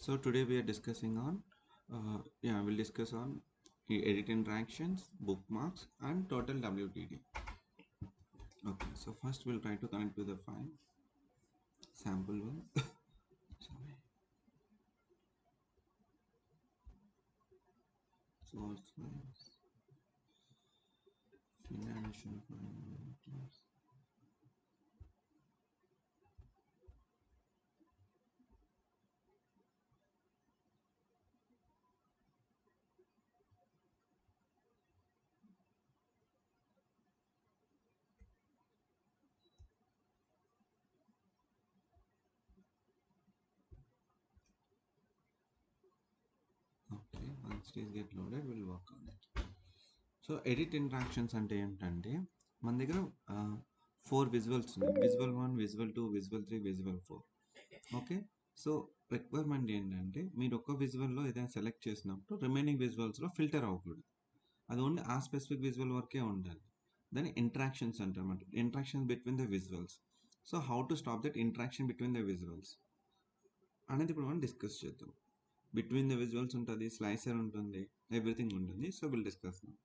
So today we are discussing on, we'll discuss on edit interactions, bookmarks, and total WTD. Okay, so first we'll try to connect to the file, sample one. Sorry. Source files, financial files. Okay, once it is get loaded, we'll work on it. So edit interactions అంటే ఏంటంటే మన దగ్గర 4 visuals ఉన్నాయి. Visual 1, visual 2, visual 3, visual 4. Okay, so requirement ఏంటంటే మీరు ఒక్క విజువల్లో ఏదైనా select చేసినప్పుడు రిమైనింగ్ విజువల్స్లో ఫిల్టర్ అవ్వకూడదు. అది ఓన్లీ ఆ స్పెసిఫిక్ విజువల్ వరకే ఉండాలి. దాన్ని ఇంట్రాక్షన్స్ అంటారన్నమాట, interaction between the visuals. So how to stop that interaction between the visuals అనేది ఇప్పుడు మనం డిస్కస్ చేద్దాం. బిట్వీన్ ద విజువల్స్ ఉంటుంది, స్లైసర్ ఉంటుంది, ఎవ్రీథింగ్ ఉంటుంది. So will discuss now.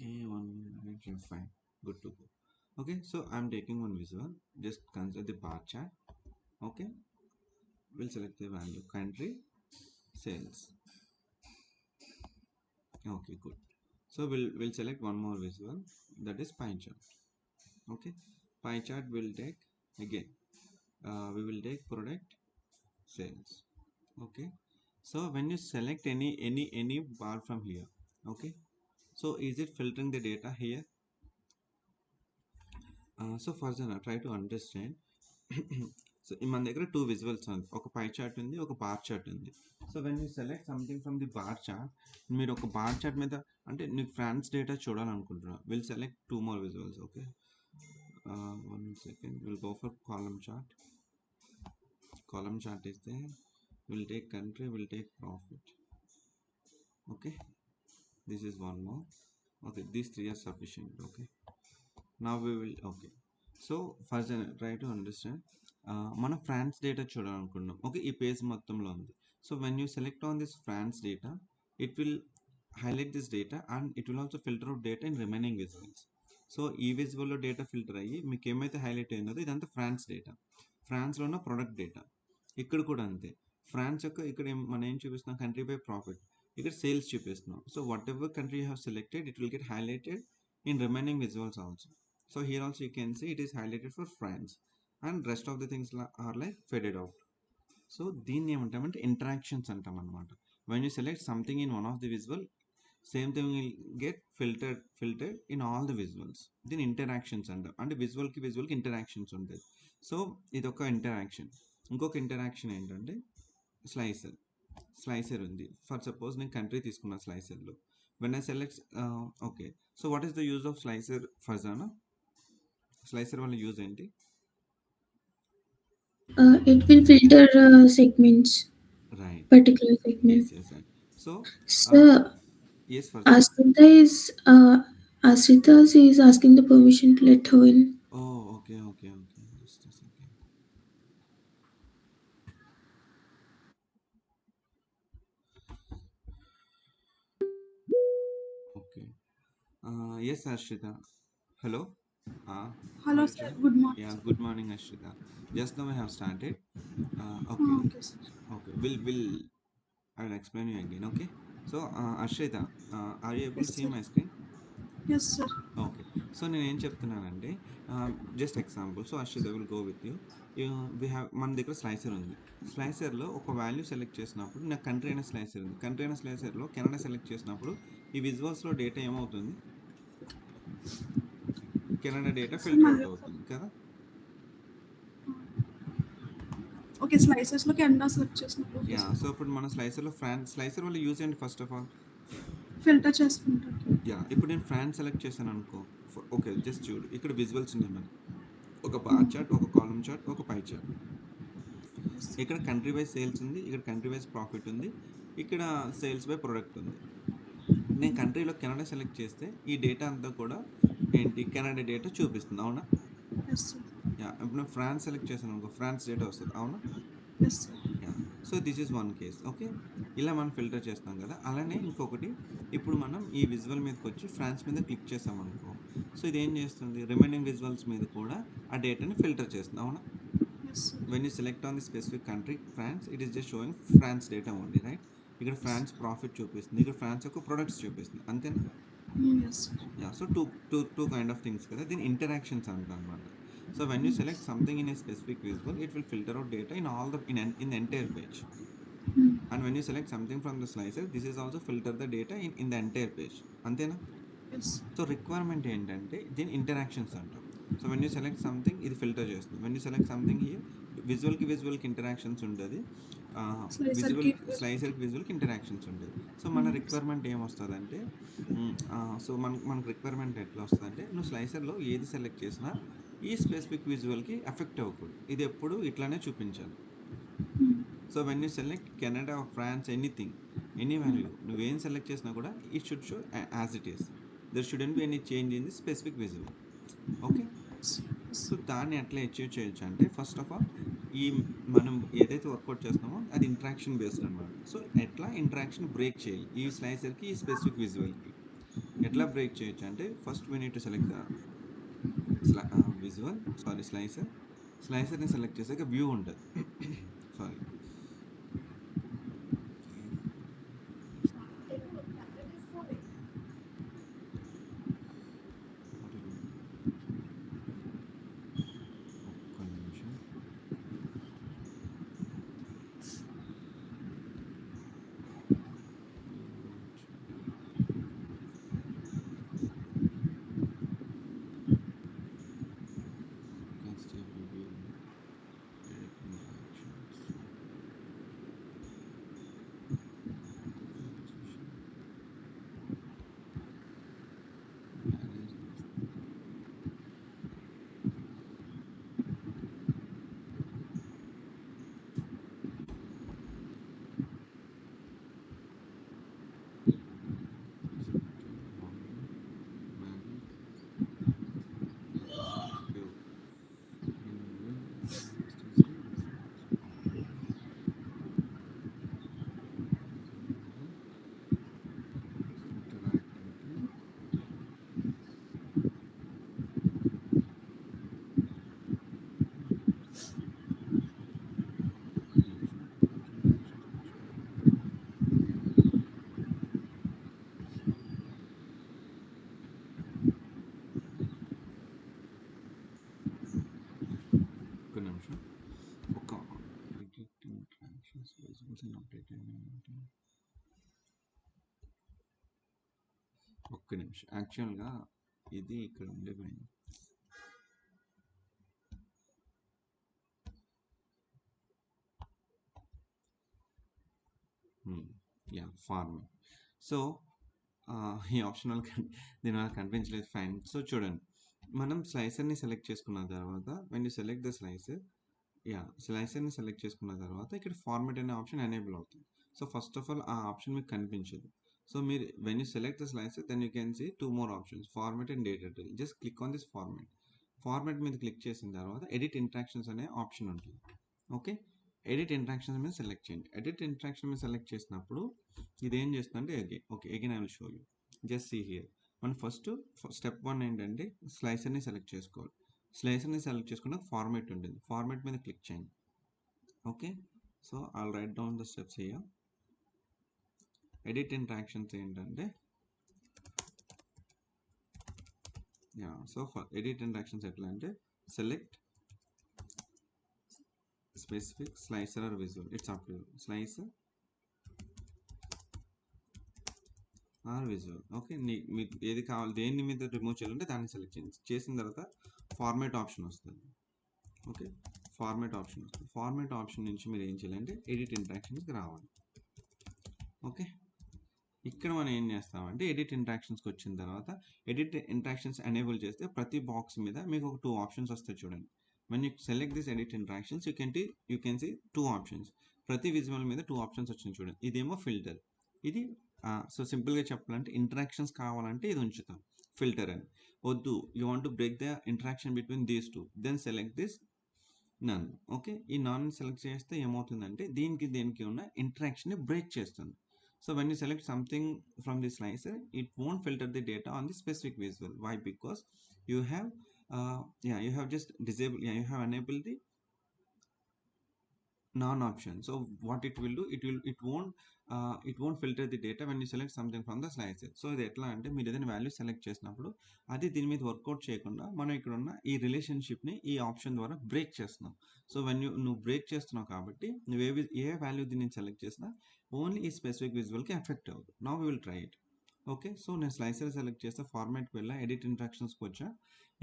Okay, 1 minute, you're fine. Good to go. Okay, so I'm taking one visual. Just consider the bar chart. Okay, we'll select the value country, sales. Okay, good. So we'll select one more visual, that is pie chart. Okay, pie chart will take again. We will take product, sales. Okay, so when you select any bar from here, okay, so is it filtering the data here? So first try to understand. So మన దగ్గర 2 visuals ఉంది, ఒక పై chart ఉంది, ఒక bar chart ఉంది. So when you select something from the bar chart, మీరు ఒక bar chart మీద అంటే నీకు ఫ్రాన్స్ డేటా చూడాలనుకుంటున్నాను, will select 2 more visuals. Okay, 1 second, will go for column chart. Column chart ఇస్తే will take country, will take profit. Okay, this is one more. Okay, these 3 are sufficient. ఓకే, now we will, okay, so first try to understand. మనం France data చూడాలనుకుంటున్నాం. Okay, ఈ page మొత్తంలో ఉంది. So when you select on this France data, it will highlight this data and it will also filter out data in remaining visuals. So ఈ విజువల్లో data filter అయ్యి మీకు ఏమైతే హైలైట్ అయిందో ఇదంతా ఫ్రాన్స్ డేటా. ఫ్రాన్స్లో ఉన్న ప్రొడక్ట్ డేటా. ఇక్కడ కూడా అంతే. ఫ్రాన్స్ యొక్క ఇక్కడ మనం ఏం చూపిస్తున్నాం, కంట్రీ బై ప్రాఫిట్. ఇక్కడ సేల్స్ చూపిస్తున్నాం. So what ever country you have selected, it will get highlighted in remaining visuals also. So here also you can see it is highlighted for France and rest of the things are like faded out. So దీన్ని ఏమంటామంటే interactions అంటాం అనమాట. when you select something in one of the visual, same thing will get filtered in all the visuals. దీని interactions అంటాం. అంటే విజువల్కి interactions ఉంటాయి. So ఇది ఒక ఇంటరాక్షన్. ఇంకొక ఇంటరాక్షన్ ఏంటంటే స్లైసర్ ఉంది. ఫర్ సపోజ్ నేను కంట్రీ తీసుకున్న స్లైసర్లో when I select, okay, so what is the use of slicer Farzana? Slicer వల్ల యూజ్ ఏంటి? It will filter segments, right, particular segment. yes, right. So So yes, Farzana. Asrita is asking the permission to let her in. Oh, okay, just a second. Okay, yes, Ashrita, hello. Hello, Morning, sir. sir. Good morning. Yeah, good morning, Ashrita. Just now I have started. Oh, Okay, okay, sir. okay, I will explain you again. Okay, so Ashrita, are you able Yes, to see sir. my screen? Yes, sir. Okay, so నేను ఏం చెప్తున్నానంటే just example. So Ashwitha will go with you. మన దగ్గర slicer ఉంది. స్లైసర్లో ఒక value select చేసినప్పుడు నాకు country అయిన స్లైసర్ ఉంది. కంట్రీ అయిన స్లైసర్లో కెనడా సెలెక్ట్ చేసినప్పుడు ఈ విజువల్స్లో డేటా ఏమవుతుంది, కెనడా డేటా ఫిల్టర్ అవుట్ అవుతుంది కదా. ఓకే, స్లైసెస్ లో కెనడా సెలెక్ట్ చేసినప్పుడు యా, సో ఇప్పుడు మన స్లైసర్లో స్లైసర్ వల్ల యూజ్ ఏంటి? ఫస్ట్ ఆఫ్ ఆల్ ఫిల్టర్ చేసుకుంటారు. యా, ఇప్పుడు నేను ఫ్రాన్స్ సెలెక్ట్ చేశాను అనుకో. ఓకే, జస్ట్ చూడు, ఇక్కడ విజువల్స్ ఉన్నాయి మనకి. ఒక బార్ చార్ట్, ఒక కాలమ్ చార్ట్, ఒక పై చార్ట్. ఇక్కడ కంట్రీ వైజ్ సేల్స్ ఉంది, ఇక్కడ కంట్రీ వైజ్ ప్రాఫిట్ ఉంది, ఇక్కడ సేల్స్ బై ప్రొడక్ట్ ఉంది. నేను కంట్రీలో కెనడా సెలెక్ట్ చేస్తే ఈ డేటా అంతా కూడా ఏంటి కెనడా డేటా చూపిస్తుంది అవునా? Yes sir. యా ఇప్పుడు నేను ఫ్రాన్స్ సెలెక్ట్ చేశాను అనుకో ఫ్రాన్స్ డేటా వస్తుంది అవునా? Yes sir. Yeah so this is one case. Okay, ఇలా మనం ఫిల్టర్ చేస్తాం కదా. అలానే ఇంకొకటి, ఇప్పుడు మనం ఈ విజువల్ మీదకి వచ్చి ఫ్రాన్స్ మీద క్లిక్ చేసాం అనుకో, సో ఇది ఏం చేస్తుంది, రిమైనింగ్ విజువల్స్ మీద కూడా ఆ డేటాని ఫిల్టర్ చేస్తుంది అవునా? Yes sir. when you select on the specific country France, it is just showing France data only, right? ఇక్కడ ఫ్రాన్స్ ప్రాఫిట్ చూపిస్తుంది, ఇక్కడ ఫ్రాన్స్ యొక్క ప్రొడక్ట్స్ చూపిస్తుంది, అంతేనా? Yes sir. Yeah so two kind of things కదా, దీని ఇంటరాక్షన్స్ అంటారు అనమాట. So when you select something in a specific visual, it will filter out data in all the in the entire page. And when you select something from the slicer, this is also filter the data in the entire page, అంతేనా? Yes. So requirement ఏంటంటే దీని interactions అంటాం. So when you select something ఇది filter చేస్తుంది, when you select something here విజువల్కి interactions ఉంటుంది, స్లైసర్కి విజువల్కి ఇంటరాక్షన్స్ ఉంటుంది. సో మన రిక్వైర్మెంట్ ఏమొస్తుందంటే, సో మనకు రిక్వైర్మెంట్ ఎట్లా వస్తుందంటే, నువ్వు స్లైసర్లో ఏది సెలెక్ట్ చేసినా ఈ స్పెసిఫిక్ విజువల్కి ఎఫెక్ట్ అవ్వకూడదు, ఇది ఎప్పుడు ఇట్లానే చూపించాలి. So when you select Canada, France, anything, any value నువ్వేం సెలెక్ట్ చేసినా కూడా it should show as it is, there shouldn't be any change in the specific visual. Okay, so దాన్ని ఎట్లా అచీవ్ చేయొచ్చు అంటే, ఫస్ట్ ఆఫ్ ఆల్ ఈ మనం ఏదైతే వర్కౌట్ చేస్తున్నామో అది ఇంట్రాక్షన్ బేస్డ్ అనమాట. సో ఎట్లా ఇంట్రాక్షన్ బ్రేక్ చేయాలి ఈ స్లైసర్కి ఈ స్పెసిఫిక్ విజువల్కి, ఎట్లా బ్రేక్ చేయొచ్చు అంటే, first we need to select visual, sorry స్లైసర్ని సెలెక్ట్ చేసాక వ్యూ ఉంటుంది, సారీ ఒక్క నిమిషం, యాక్చువల్గా ఇది ఇక్కడ ఉండిపోయింది. యా ఫార్మింగ్. సో ఈ ఆప్షన్ దీనివల్ల కనిపించలేదు, ఫైన్. సో చూడండి, మనం స్లైసర్ని సెలెక్ట్ చేసుకున్న తర్వాత వెన్ యూ సెలెక్ట్ ద స్లైసర్ని సెలెక్ట్ చేసుకున్న తర్వాత ఇక్కడ ఫార్మాట్ అనే ఆప్షన్ ఎనేబుల్ అవుతుంది. సో ఫస్ట్ ఆఫ్ ఆల్ ఆ ఆప్షన్ మీకు కనిపించదు. సో మీరు when you select the slicer, then you can see 2 more options, format and data tile. Just click on this format మీద క్లిక్ చేసిన తర్వాత ఎడిట్ ఇంట్రాక్షన్స్ అనే option ఉంటుంది. ఓకే, ఎడిట్ ఇంట్రాక్షన్స్ మీద సెలెక్ట్ చేయండి. ఎడిట్ ఇంట్రాక్షన్ మీద select చేసినప్పుడు ఇది ఏం చేస్తుందంటే, again I will show you. Just see here, మనం ఫస్ట్ స్టెప్ 1 ఏంటంటే స్లైసర్ని సెలెక్ట్ చేసుకోవాలి. స్లైసర్ని సెలెక్ట్ చేసుకున్న ఫార్మాట్ ఉంటుంది, ఫార్మాట్ మీద క్లిక్ చేయండి. Okay, so I'll write down the steps here. Edit interactions ఏంటంటే, సో ఎడిట్ ఇంట్రాక్షన్స్ ఎట్లా అంటే, select specific slicer or visual, it's up to you, slicer or visual. Okay, మీకు ఏది కావాలి, దేని మీద రిమూవ్ చేయాలంటే దాన్ని సెలెక్ట్ చేయండి. చేసిన తర్వాత ఫార్మాట్ ఆప్షన్ వస్తుంది. ఓకే, ఫార్మాట్ ఆప్షన్ నుంచి మీరు ఏం చేయాలంటే ఎడిట్ ఇంట్రాక్షన్స్కి రావాలి. ఓకే, ఇక్కడ మనం ఏం చేస్తామంటే ఎడిట్ ఇంట్రాక్షన్స్కి వచ్చిన తర్వాత ఎడిట్ ఇంట్రాక్షన్స్ ఎనేబుల్ చేస్తే ప్రతి బాక్స్ మీద మీకు ఒక 2 ఆప్షన్స్ వస్తాయి. చూడండి, when you select this edit interactions, you can see 2 options. ప్రతి విజువల్ మీద 2 ఆప్షన్స్ వచ్చింది చూడండి. ఇదేమో ఫిల్టర్, ఇది సో సింపుల్గా చెప్పాలంటే ఇంటరాక్షన్స్ కావాలంటే ఇది ఉంచుతాం ఫిల్టర్ అని. వద్దు, you want to break the interaction between these two, then select this none. Okay, ఈ నాన్ సెలెక్ట్ చేస్తే ఏమవుతుందంటే దీనికి ఉన్న ఇంటరాక్షన్ని బ్రేక్ చేస్తుంది. So when you select something from the slicer, it won't filter the data on the specific visual. Why? Because you have just disabled, you have enabled the non option. So what it will do, it won't filter the data when you select something from the slicer. So ఇది ఎట్లా అంటే మీరు ఏదైనా value select చేసినప్పుడు అది దీని మీద work out చేయకుండా మనం ఇక్కడ ఉన్న ఈ రిలేషన్షిప్ని ఈ ఆప్షన్ ద్వారా బ్రేక్ చేస్తున్నాం. సో నువ్వు బ్రేక్ చేస్తున్నావు కాబట్టి నువ్వు ఏ వాల్యూ దీన్ని సెలెక్ట్ చేసినా ఓన్లీ ఈ స్పెసిఫిక్ విజువల్కి ఎఫెక్ట్ అవ్వదు. Now we will try it. Okay, so నేను స్లైసర్ సెలెక్ట్ చేస్తే ఫార్మాట్కి వెళ్ళా, ఎడిట్ ఇంట్రాక్షన్స్కి వచ్చా.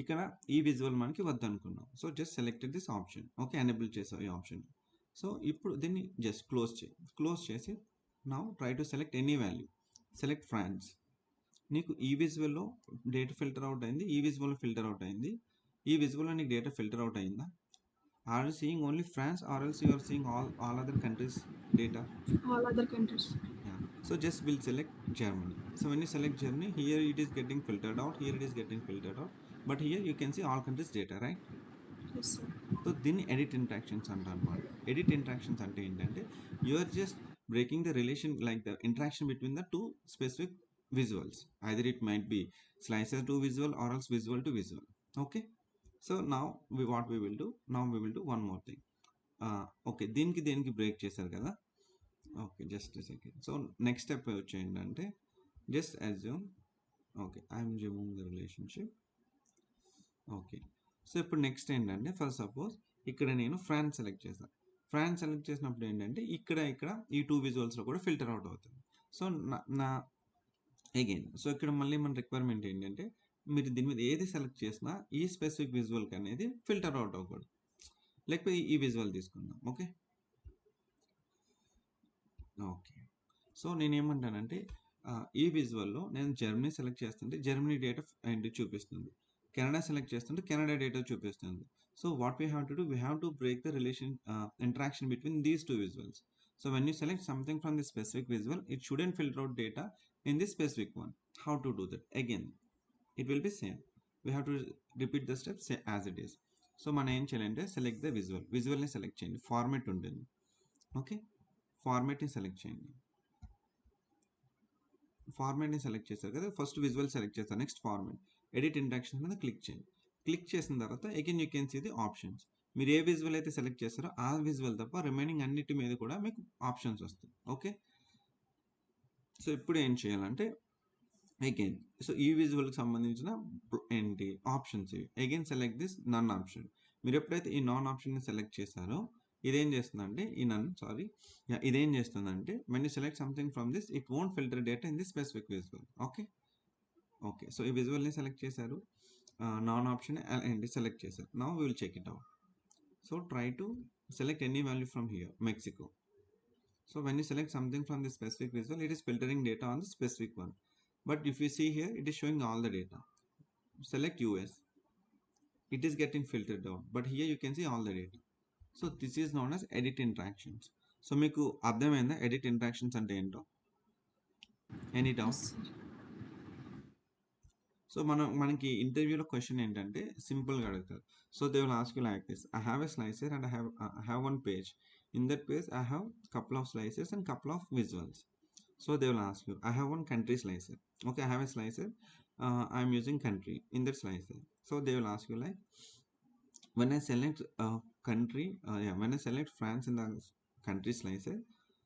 ఇక్కడ ఈ విజువల్ మనకి వద్దనుకున్నాం. So just selected this option. Okay, enable చేసావు ఈ ఆప్షన్. సో ఇప్పుడు దీన్ని జస్ట్ క్లోజ్ చేసి now try to select any value. Select France. నీకు ఈ విజువల్లో డేటా ఫిల్టర్ అవుట్ అయింది, ఈ విజువల్లో ఫిల్టర్ అవుట్ అయింది. ఈ విజువల్లో నీకు డేటా ఫిల్టర్ అవుట్ అయిందా? Are you seeing only France or else you are seeing all other countries data? All other countries. Yeah. So just we'll select Germany. So when you select Germany, here it is getting filtered out, here it is getting filtered out, but here you can see all countries data, right? Yes, sir. So దీన్ని edit interactions అంటారన్నమాట. Edit interactions అంటే ఏంటంటే you are just breaking the relation, like the interaction between the two specific visuals. Either it might be slicer to visual or else visual to visual. Okay, so now what we will do one more thing. Okay, దేనికి break చేశారు కదా. Okay, just second. So next step వచ్చేంటంటే just assume. Okay, I'm assuming the relationship. Okay, so ఇప్పుడు next ఏంటంటే for suppose ఇక్కడ నేను France select చేశాను. France select చేసినప్పుడు ఏంటంటే ఇక్కడ ఈ టూ విజువల్స్లో కూడా ఫిల్టర్ అవుట్ అవుతుంది. సో నా అగైన్ సో ఇక్కడ మళ్ళీ మన రిక్వైర్మెంట్ ఏంటంటే మీరు దీని మీద ఏది సెలెక్ట్ చేసినా ఈ స్పెసిఫిక్ విజువల్కి అనేది ఫిల్టర్ అవుట్ అవ్వకూడదు. లేకపోతే ఈ విజువల్ తీసుకుందాం. ఓకే, సో నేనేమంటానంటే ఈ విజువల్లో నేను జర్మనీ సెలెక్ట్ చేస్తుంటే జర్మనీ డేటా ఏంటి చూపిస్తుంది, కెనడా సెలెక్ట్ చేస్తుంటే కెనడా డేటా చూపిస్తుంది. So what we have to do, we have to break the interaction between these two visuals. So when you select something from the specific visual, it shouldn't filter out data in this specific one. How to do that? Again, it will be same. We have to repeat the steps as it is. So మనం ఏం చేయాలంటే select the విజువల్ని select చేయండి. Format ఉంటుంది. Okay, ఫార్మాట్ని select చేయండి. ఫార్మాట్ని select చేశారు కదా, ఫస్ట్ విజువల్ సెలెక్ట్ చేస్తారు. నెక్స్ట్ ఫార్మాట్, ఎడిట్ ఇంట్రాక్షన్స్ మీద క్లిక్ చేయండి. క్లిక్ చేసిన తర్వాత again you can see the options. మీరు ఏ విజువల్ అయితే సెలెక్ట్ చేస్తారో ఆ విజువల్ తప్ప రిమైనింగ్ అన్నిటి మీద కూడా మీకు ఆప్షన్స్ వస్తాయి. ఓకే, సో ఇప్పుడు ఏం చేయాలంటే అగైన్ సో ఈ విజువల్కి సంబంధించిన ఏంటి ఆప్షన్స్ ఇవి. Again select this none option. మీరు ఎప్పుడైతే ఈ నాన్ ఆప్షన్ని సెలెక్ట్ చేశారో ఇదేం చేస్తుందంటే ఇదేం చేస్తుందంటే when you select something from this, it won't filter data in this specific visual. Okay, so ఈ విజువల్ని సెలెక్ట్ చేశారు, నాన్ ఆప్షన్ ఏంటి సెలెక్ట్ చేశారు. Now we will check it out. So try to select any value from here, Mexico. So when you select something from the specific visual, it is filtering data on the specific one. But if you see here, it is showing all the data. Select US, it is getting filtered out, but here you can see all the data. So this is known as edit interactions. So మీకు అర్థమైందా edit interactions అంటే ఏంటో? Any doubt? So మనకి ఇంటర్వ్యూలో question ఏంటంటే సింపుల్గా అడుగుతారు. So they will ask you like this, I have a slicer and I have one page. In that page I have couple of slices and couple of visuals. So they will ask you, I have one country slicer. Okay, I have a slicer, I am using country in that slicer. So they will ask you like, when I select when I select France in the country slicer,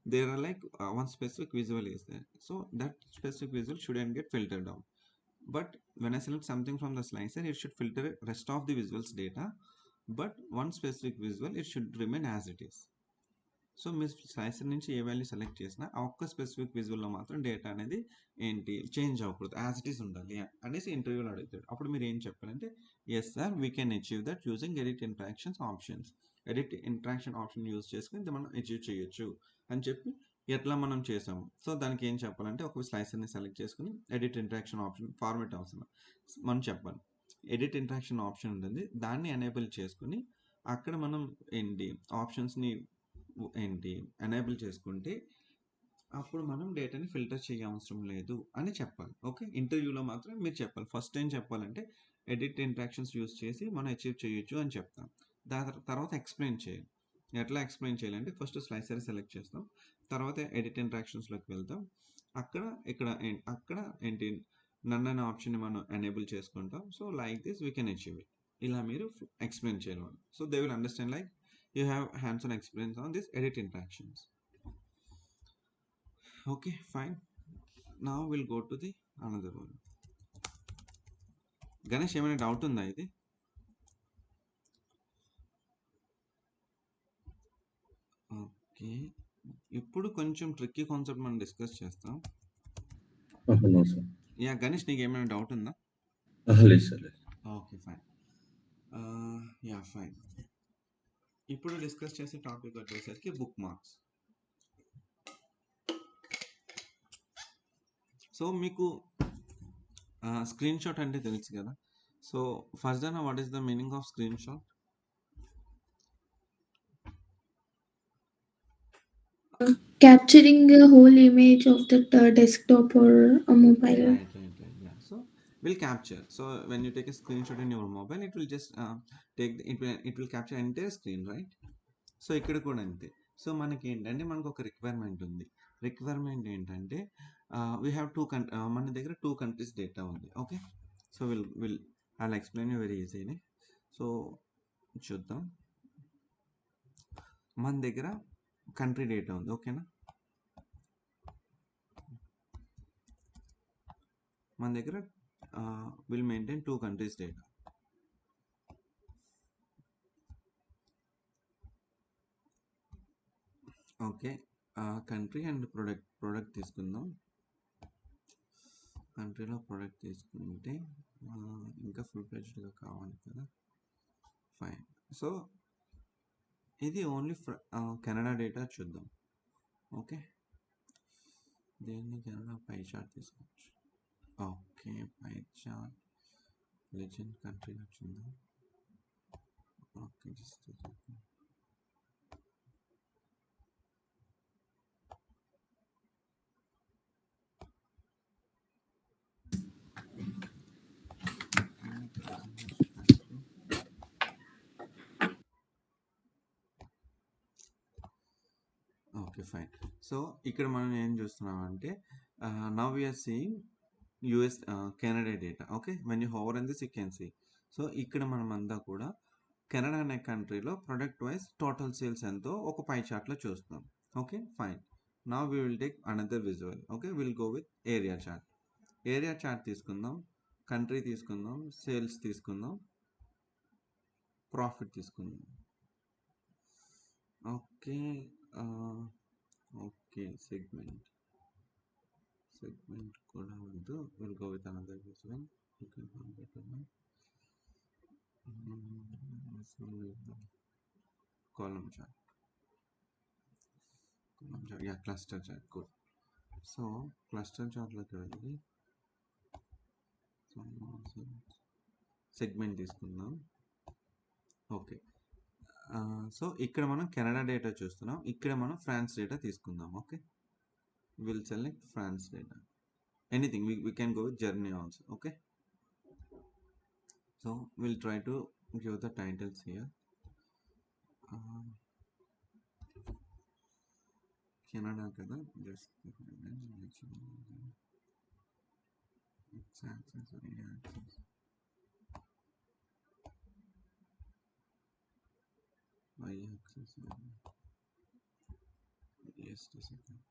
there are like one specific visual is there. So that specific visual shouldn't get filtered out. But when I select something from the slicer, it should filter rest of the visuals data. But one specific visual, it should remain as it is. So మీరు slicer నుంచి ఏ value select చేసినా ఆ ఒక్క specific విజువల్లో మాత్రం data అనేది ఏంటి change అవ్వకూడదు, as it is ఉండాలి అనేసి ఇంటర్వ్యూలో అడుగుతాడు. అప్పుడు మీరు ఏం చెప్పాలంటే yes sir, we can achieve that using edit interactions options. Edit interaction option use చేసుకుని మనం అచీవ్ చేయొచ్చు అని చెప్పి ఎట్లా మనం చేసాము. సో దానికి ఏం చెప్పాలంటే ఒక స్లైసర్ని సెలెక్ట్ చేసుకుని ఎడిట్ ఇంట్రాక్షన్ ఆప్షన్ ఫార్మాట్ అవసరం మనం చెప్పాలి. ఎడిట్ ఇంట్రాక్షన్ ఆప్షన్ ఉంటుంది, దాన్ని ఎనేబుల్ చేసుకుని అక్కడ మనం ఆప్షన్స్ని ఎనేబుల్ చేసుకుంటే అప్పుడు మనం డేటాని ఫిల్టర్ చేయవసరం లేదు అని చెప్పాలి. ఓకే. ఇంటర్వ్యూలో మాత్రం మీరు చెప్పాలి. ఫస్ట్ ఏం చెప్పాలంటే ఎడిట్ ఇంటరాక్షన్స్ యూజ్ చేసి మనం అచీవ్ చేయొచ్చు అని చెప్తాం. తర్వాత ఎక్స్‌ప్లెయిన్ చేయాలి. ఎట్లా ఎక్స్‌ప్లెయిన్ చేయాలంటే ఫస్ట్ స్లైసర్ సెలెక్ట్ చేస్తాం. తర్వాత ఎడిట్ ఇంటరాక్షన్స్‌లోకి వెళ్తాం. అక్కడ అక్కడ ఏంటి నన్ అనే ఆప్షన్‌ని మనం ఎనేబుల్ చేసుకుంటాం. So, like this we can achieve it. ఇలా మీరు ఎక్స్‌ప్లెయిన్ చేయాలి వాళ్ళు. So, they will understand like you have hands on experience on this edit interactions. Okay, fine. Now we'll go to the another one. Ganesh ఏమైనా doubt ఉందా ఇది? Okay. ఇప్పుడు కొంచెం tricky concept మనం డిస్కస్ చేస్తాం. No sir. యాహ్! గణేష్ నీకేమైనా doubt ఉందా? లేదు సార్. లేదు. Okay, fine. యాహ్! ఫైన్. ఇప్పుడు డిస్కస్ చేసే టాపిక్ వచ్చేసరికి బుక్ మార్క్స్. సో, మీకు స్క్రీన్ షాట్ అంటే తెలుసు కదా! So, Farzana what is the meaning off screen shot? Capturing a whole image of that desktop or a mobile. Right. Yeah. So will capture. So when you take a screenshot in your mobile, it will just it will capture entire screen, right? So ఇక్కడ కూడా అంతే. So మనకి ఏంటంటే మనకు ఒక requirement ఉంది. Requirement ఏంటంటే we have మన దగ్గర 2 కంట్రీస్ డేటా ఉంది. Okay. So I will explain you very easily. So చూద్దాం. మన దగ్గర కంట్రీ డేటా ఉంది. ఓకేనా? మన దగ్గర will maintain 2 countries data. Okay. Country and product తీసుకుందాం. కంట్రీలో ప్రోడక్ట్ తీసుకుంటే ఇంకా ఫుల్ ఫ్లెడ్జ్డ్గా కావాలి కదా. ఫైన్. సో ఇది ఓన్లీ కెనడా డేటా చూద్దాం. ఓకే. దీన్ని కెనడా పై చార్ట్ తీసుకోవచ్చు. Okay, pie chart legend country వచ్చిందా? Okay, just okay, fine. So ఇక్కడ మనం ఏం చూస్తున్నామంటే now we are seeing US Canada data. Okay, when you hover in this you can see. So ఇక్కడ మనం అంతా కూడా కెనడా అనే కంట్రీలో ప్రొడక్ట్ వైజ్ టోటల్ సేల్స్ ఎంతో ఒక పై చార్ట్లో చూస్తాం. Okay, fine. Now we will take another visual. Okay, will go with area chart. Area chart తీసుకుందాం, కంట్రీ తీసుకుందాం, సేల్స్ తీసుకుందాం, ప్రాఫిట్ తీసుకుందాం. ఓకే. ఓకే, సెగ్మెంట్ కూడా వద్దు. Will go with another visual. You can find better one. Column chart. Yeah, cluster chart. Good. So cluster చార్ట్లోకి వెళ్ళి segment తీసుకుందాం. Okay. So ఇక్కడ మనం కెనడా డేటా చూస్తున్నాం. ఇక్కడ మనం ఫ్రాన్స్ డేటా తీసుకుందాం. Okay, will select France data. Anything we can go with Germany also. Okay, so we'll try to give the titles here. Canada kada, just x-axis or y-axis. Y-axis. Just a second.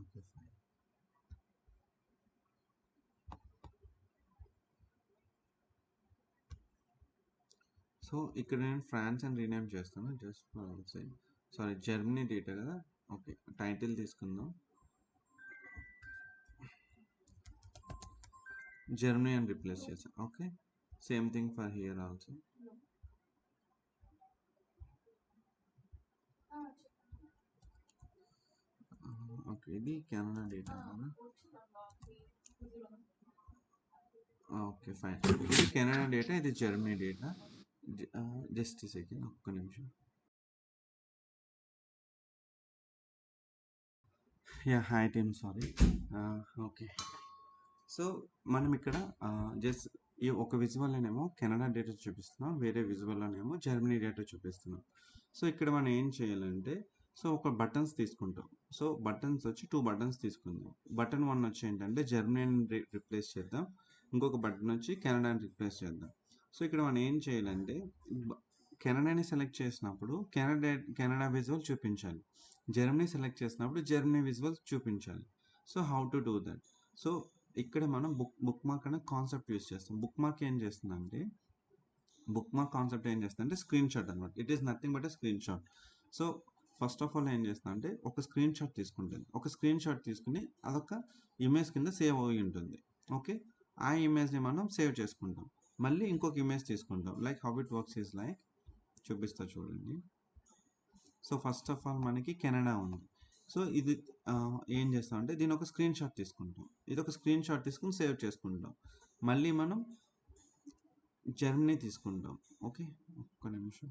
Okay, fine. So ఇక్కడ నేను France అని rename చేస్తాను. Just sorry, Germany data కదా. Okay, title తీసుకుందాం, Germany అని replace చేసాం. Okay, same thing for here also. Okay, ఇది Canada data కదా. Okay, fine. ఇది కెనడా డేటా, ఇది జర్మనీ డేటా. జస్ట్ సెకండ్, ఒక్క నిమిషం. Yeah, hi team, sorry. Okay, so మనం ఇక్కడ జస్ట్ ఈ ఒక విజువల్లోనేమో కెనడా డేటా చూపిస్తున్నాం, వేరే విజువల్లోనేమో జర్మనీ డేటా చూపిస్తున్నాం. సో ఇక్కడ మనం ఏం చేయాలంటే, సో ఒక బటన్స్ తీసుకుంటాం. సో బటన్స్ వచ్చి 2 బటన్స్ తీసుకుందాం. బటన్ 1 వచ్చి ఏంటంటే జర్మనీని రిప్లేస్ చేద్దాం, ఇంకొక బటన్ వచ్చి కెనడాని రిప్లేస్ చేద్దాం. సో ఇక్కడ మనం ఏం చేయాలంటే కెనడాని సెలెక్ట్ చేసినప్పుడు కెనడా విజువల్ చూపించాలి, జర్మనీ సెలెక్ట్ చేసినప్పుడు జర్మనీ విజువల్ చూపించాలి. So how to do that? So ఇక్కడ మనం బుక్ మార్క్ అనే కాన్సెప్ట్ యూస్ చేస్తాం. బుక్ మార్క్ ఏం చేస్తుందంటే, బుక్ మార్క్ కాన్సెప్ట్ ఏం చేస్తుందంటే స్క్రీన్ షాట్ అనమాట. It is nothing but a screen shot. So first of all ఏం చేస్తా అంటే ఒక స్క్రీన్ షాట్ తీసుకుంటుంది. ఒక స్క్రీన్ షాట్ తీసుకుని అదొక ఇమేజ్ కింద సేవ్ అయి ఉంటుంది. ఓకే, ఆ ఇమేజ్ని మనం సేవ్ చేసుకుంటాం. మళ్ళీ ఇంకొక ఇమేజ్ తీసుకుంటాం. Like how it works is like, చూపిస్తా చూడండి. సో ఫస్ట్ ఆఫ్ ఆల్ మనకి కెనడా ఉంది. సో ఇది ఏం చేస్తామంటే దీని ఒక స్క్రీన్ షాట్ తీసుకుంటాం. ఇది ఒక స్క్రీన్ షాట్ తీసుకుని సేవ్ చేసుకుంటాం. మళ్ళీ మనం జర్మనీ తీసుకుంటాం. ఓకే, ఒక్క నిమిషం.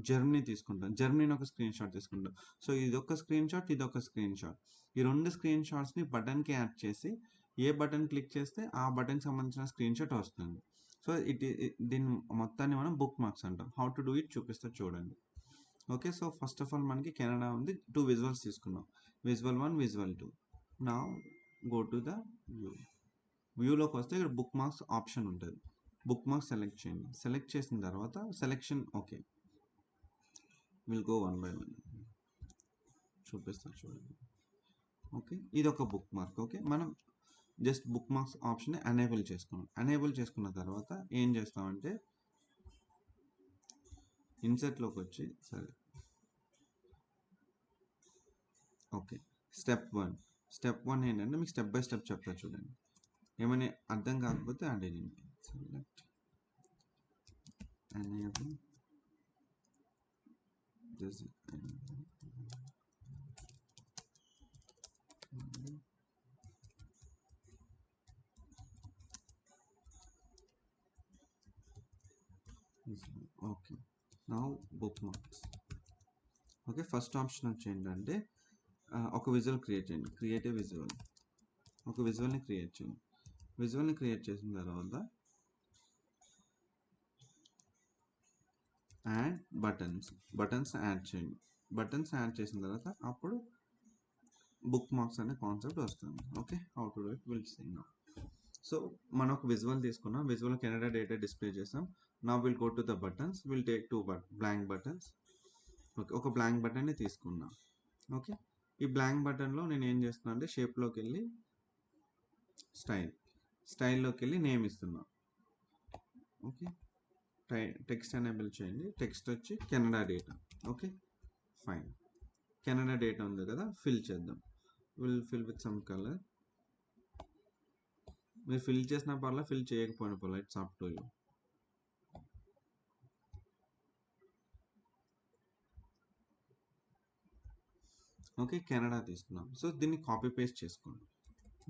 జర్మనీ తీసుకుంటాం. జర్మనీని ఒక స్క్రీన్ షాట్ తీసుకుంటాం. సో ఇది ఒక స్క్రీన్ షాట్, ఇది ఒక స్క్రీన్ షాట్. ఈ 2 స్క్రీన్ షాట్స్ని బటన్కి యాడ్ చేసి ఏ బటన్ క్లిక్ చేస్తే ఆ బటన్కి సంబంధించిన స్క్రీన్ షాట్ వస్తుంది. సో దీన్ని మొత్తాన్ని మనం బుక్ మార్క్స్ అంటాం. హౌ టు డూ ఇట్ చూపిస్తే చూడండి. Okay, so first of all మనకి కెనడా ఉంది, 2 విజువల్స్ తీసుకున్నాం, విజువల్ 1, విజువల్ 2. నా గో టు ద వ్యూ. వ్యూలోకి వస్తే ఇక్కడ బుక్ మార్క్స్ ఆప్షన్ ఉంటుంది. బుక్ మార్క్స్ సెలెక్ట్ చేయండి. సెలెక్ట్ చేసిన తర్వాత selection okay, will go 1 by 1. చూపిస్తాను చూడండి. ఓకే, ఇది ఒక బుక్ మార్క్. ఓకే, మనం just book marks option enable చేసుకున్నాం. ఎనేబుల్ చేసుకున్న తర్వాత ఏం చేస్తామంటే ఇన్సర్ట్లోకి వచ్చి, సరే ఓకే, స్టెప్ 1 ఏంటంటే మీకు స్టెప్ బై స్టెప్ చెప్తా చూడండి. ఏమైనా అర్థం కాకపోతే అడగండి. Select, enable this, okay, now bookmarks. Okay, first option వచ్చి ఏంటంటే ఒక విజువల్ క్రియేట్ చేయండి. Create a visual. ఒక విజువల్ని క్రియేట్ చేయండి. విజువల్ని క్రియేట్ చేసిన తర్వాత యాడ్ బటన్స్ యాడ్ చేయండి. బటన్స్ యాడ్ చేసిన తర్వాత అప్పుడు బుక్ మార్క్స్ అనే కాన్సెప్ట్ వస్తుంది. Okay, how to do it will see now. So మనం ఒక విజువల్ తీసుకున్నాం, విజువల్ కెనడా డేటా డిస్ప్లే చేసాం. Now will go to the buttons, will take 2 blank buttons. Okay, ఒక బ్లాంక్ బటన్ని తీసుకున్నాం. ఓకే, ఈ బ్లాంక్ బటన్లో నేను ఏం చేస్తున్నా అంటే షేప్లోకి వెళ్ళి స్టైల్లోకి వెళ్ళి నేమ్ ఇస్తున్నా. ఓకే, టెక్స్ట్ ఎనేబుల్ చేయండి. టెక్స్ట్ వచ్చి Canada data. Okay, fine. Canada data ఉంది కదా, ఫిల్ చేద్దాం. Will fill with some colour. మీరు ఫిల్ చేసిన పర్లా, ఫిల్ చేయకపోయినా పర్లా, it's up to you. Okay, Canada తీసుకున్నాం. సో దీన్ని కాపీ పేస్ట్ చేసుకోండి.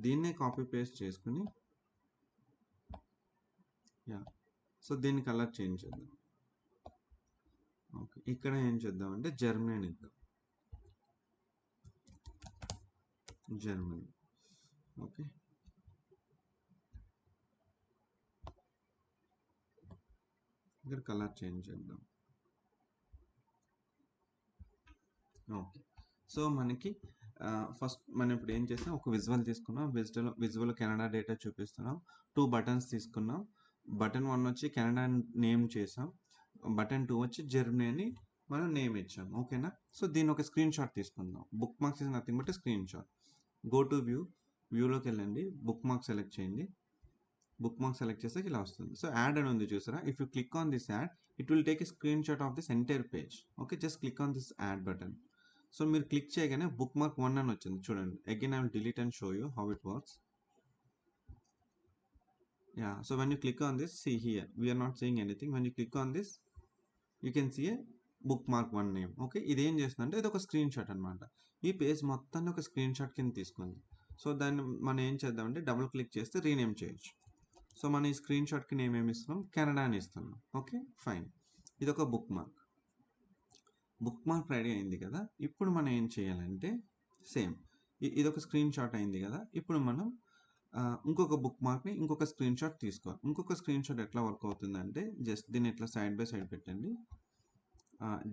దీన్నే కాపీ పేస్ట్ చేసుకుని సో దీన్ని కలర్ చేంజ్ చేద్దాం. ఓకే, ఇక్కడ ఏం చేద్దాం అంటే జర్మనీ ఇద్దాం. జర్మనీ. ఓకే, ఇక్కడ కలర్ చేంజ్ చేద్దాం. ఓకే, సో మనకి ఫస్ట్ మనం ఇప్పుడు ఏం చేస్తాం, ఒక విజువల్ తీసుకున్నాం. విజువల్ కెనడా డేటా చూపిస్తున్నాం. 2 బటన్స్ తీసుకున్నాం. బటన్ 1 వచ్చి కెనడా నేమ్ చేసాం, బటన్ 2 వచ్చి జర్మనీ అని మనం నేమ్ ఇచ్చాం. ఓకేనా, సో దీన్ని ఒక స్క్రీన్ షాట్ తీసుకుందాం. Bookmarks is nothing but screenshot. Go to వ్యూలోకి వెళ్ళండి, బుక్ మార్క్ సెలెక్ట్ చేయండి. బుక్ మార్క్ సెలెక్ట్ చేస్తే ఇలా వస్తుంది. సో యాడ్ అని ఉంది చూసారా, if you click on this add it will take a screenshot of this entire page. Okay, just click on this add button. So మీరు click చేయగానే bookmark 1 అని వచ్చింది చూడండి. Again I will delete and show you how it works. Yeah, so when you click on this, see here we are not saying anything. When you click on this, you can see a book mark 1 name. Okay. ఇదేం చేస్తుందంటే ఇది ఒక screen shot అనమాట. ఈ page మొత్తాన్ని ఒక screen shot కింద తీసుకుంది. సో దాన్ని మనం ఏం చేద్దామంటే డబుల్ క్లిక్ చేస్తే రీనేమ్ చేయొచ్చు. సో మనం ఈ స్క్రీన్ షాట్కి నేమ్ ఏమి ఇస్తున్నాం, కెనడా అని ఇస్తున్నాం. Okay fine. ఇది ఒక book mark. Book mark ready అయింది కదా. ఇప్పుడు మనం ఏం చేయాలంటే సేమ్ ఇది ఒక స్క్రీన్ షాట్ అయింది కదా. ఇప్పుడు మనం ఇంకొక బుక్ మార్క్ని ఇంకొక స్క్రీన్ షాట్ తీసుకోవాలి. ఇంకొక స్క్రీన్ షాట్ ఎట్లా వర్క్ అవుతుందంటే జస్ట్ దీన్ని ఇట్లా సైడ్ బై సైడ్ పెట్టండి.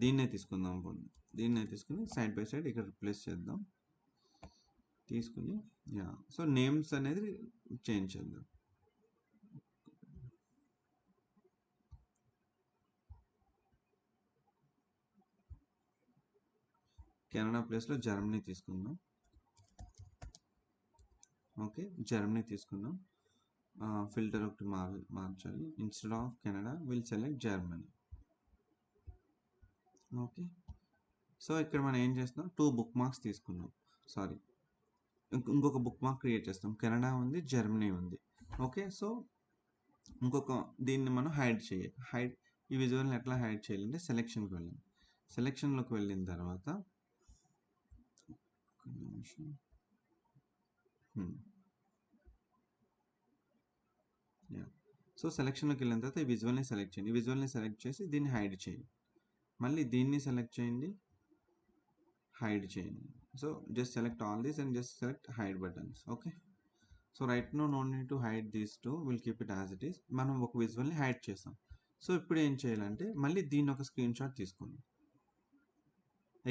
దీన్నే తీసుకుందాం అనుకోండి. దీన్నే తీసుకుని సైడ్ బై సైడ్ ఇక్కడ రిప్లేస్ చేద్దాం. తీసుకుని సో నేమ్స్ అనేది చేంజ్ చేద్దాం. కెనడా ప్లేస్లో జర్మనీ తీసుకుందాం. ఓకే జర్మనీ తీసుకుందాం. ఫిల్టర్ ఒకటి మార్చాలి. Instead of Canada will select Germany. Okay so ఇక్కడ మనం ఏం చేస్తున్నాం, 2 బుక్ మార్క్స్ తీసుకున్నాం. సారీ ఇంకొక బుక్ మార్క్ క్రియేట్ చేస్తాం. కెనడా ఉంది, జర్మనీ ఉంది. ఓకే సో దీన్ని మనం హైడ్ చేయాలి. ఈ విజువల్ని ఎట్లా హైడ్ చేయాలంటే సెలెక్షన్కి వెళ్ళాం. సెలెక్షన్లోకి వెళ్ళిన తర్వాత సో సెలెక్షన్లోకి వెళ్ళిన తర్వాత ఈ విజువల్ని సెలెక్ట్ చేయండి. ఈ విజువల్ని సెలెక్ట్ చేసి దీన్ని హైడ్ చేయండి. మళ్ళీ దీన్ని సెలెక్ట్ చేయండి, హైడ్ చేయండి. So just select all these and just select hide buttons. Okay so right no need to hide these two, will keep it as it is. మనం ఒక విజువల్ని హైడ్ చేస్తాం. సో ఇప్పుడు ఏం చేయాలంటే మళ్ళీ దీన్ని ఒక స్క్రీన్ షాట్ తీసుకోండి.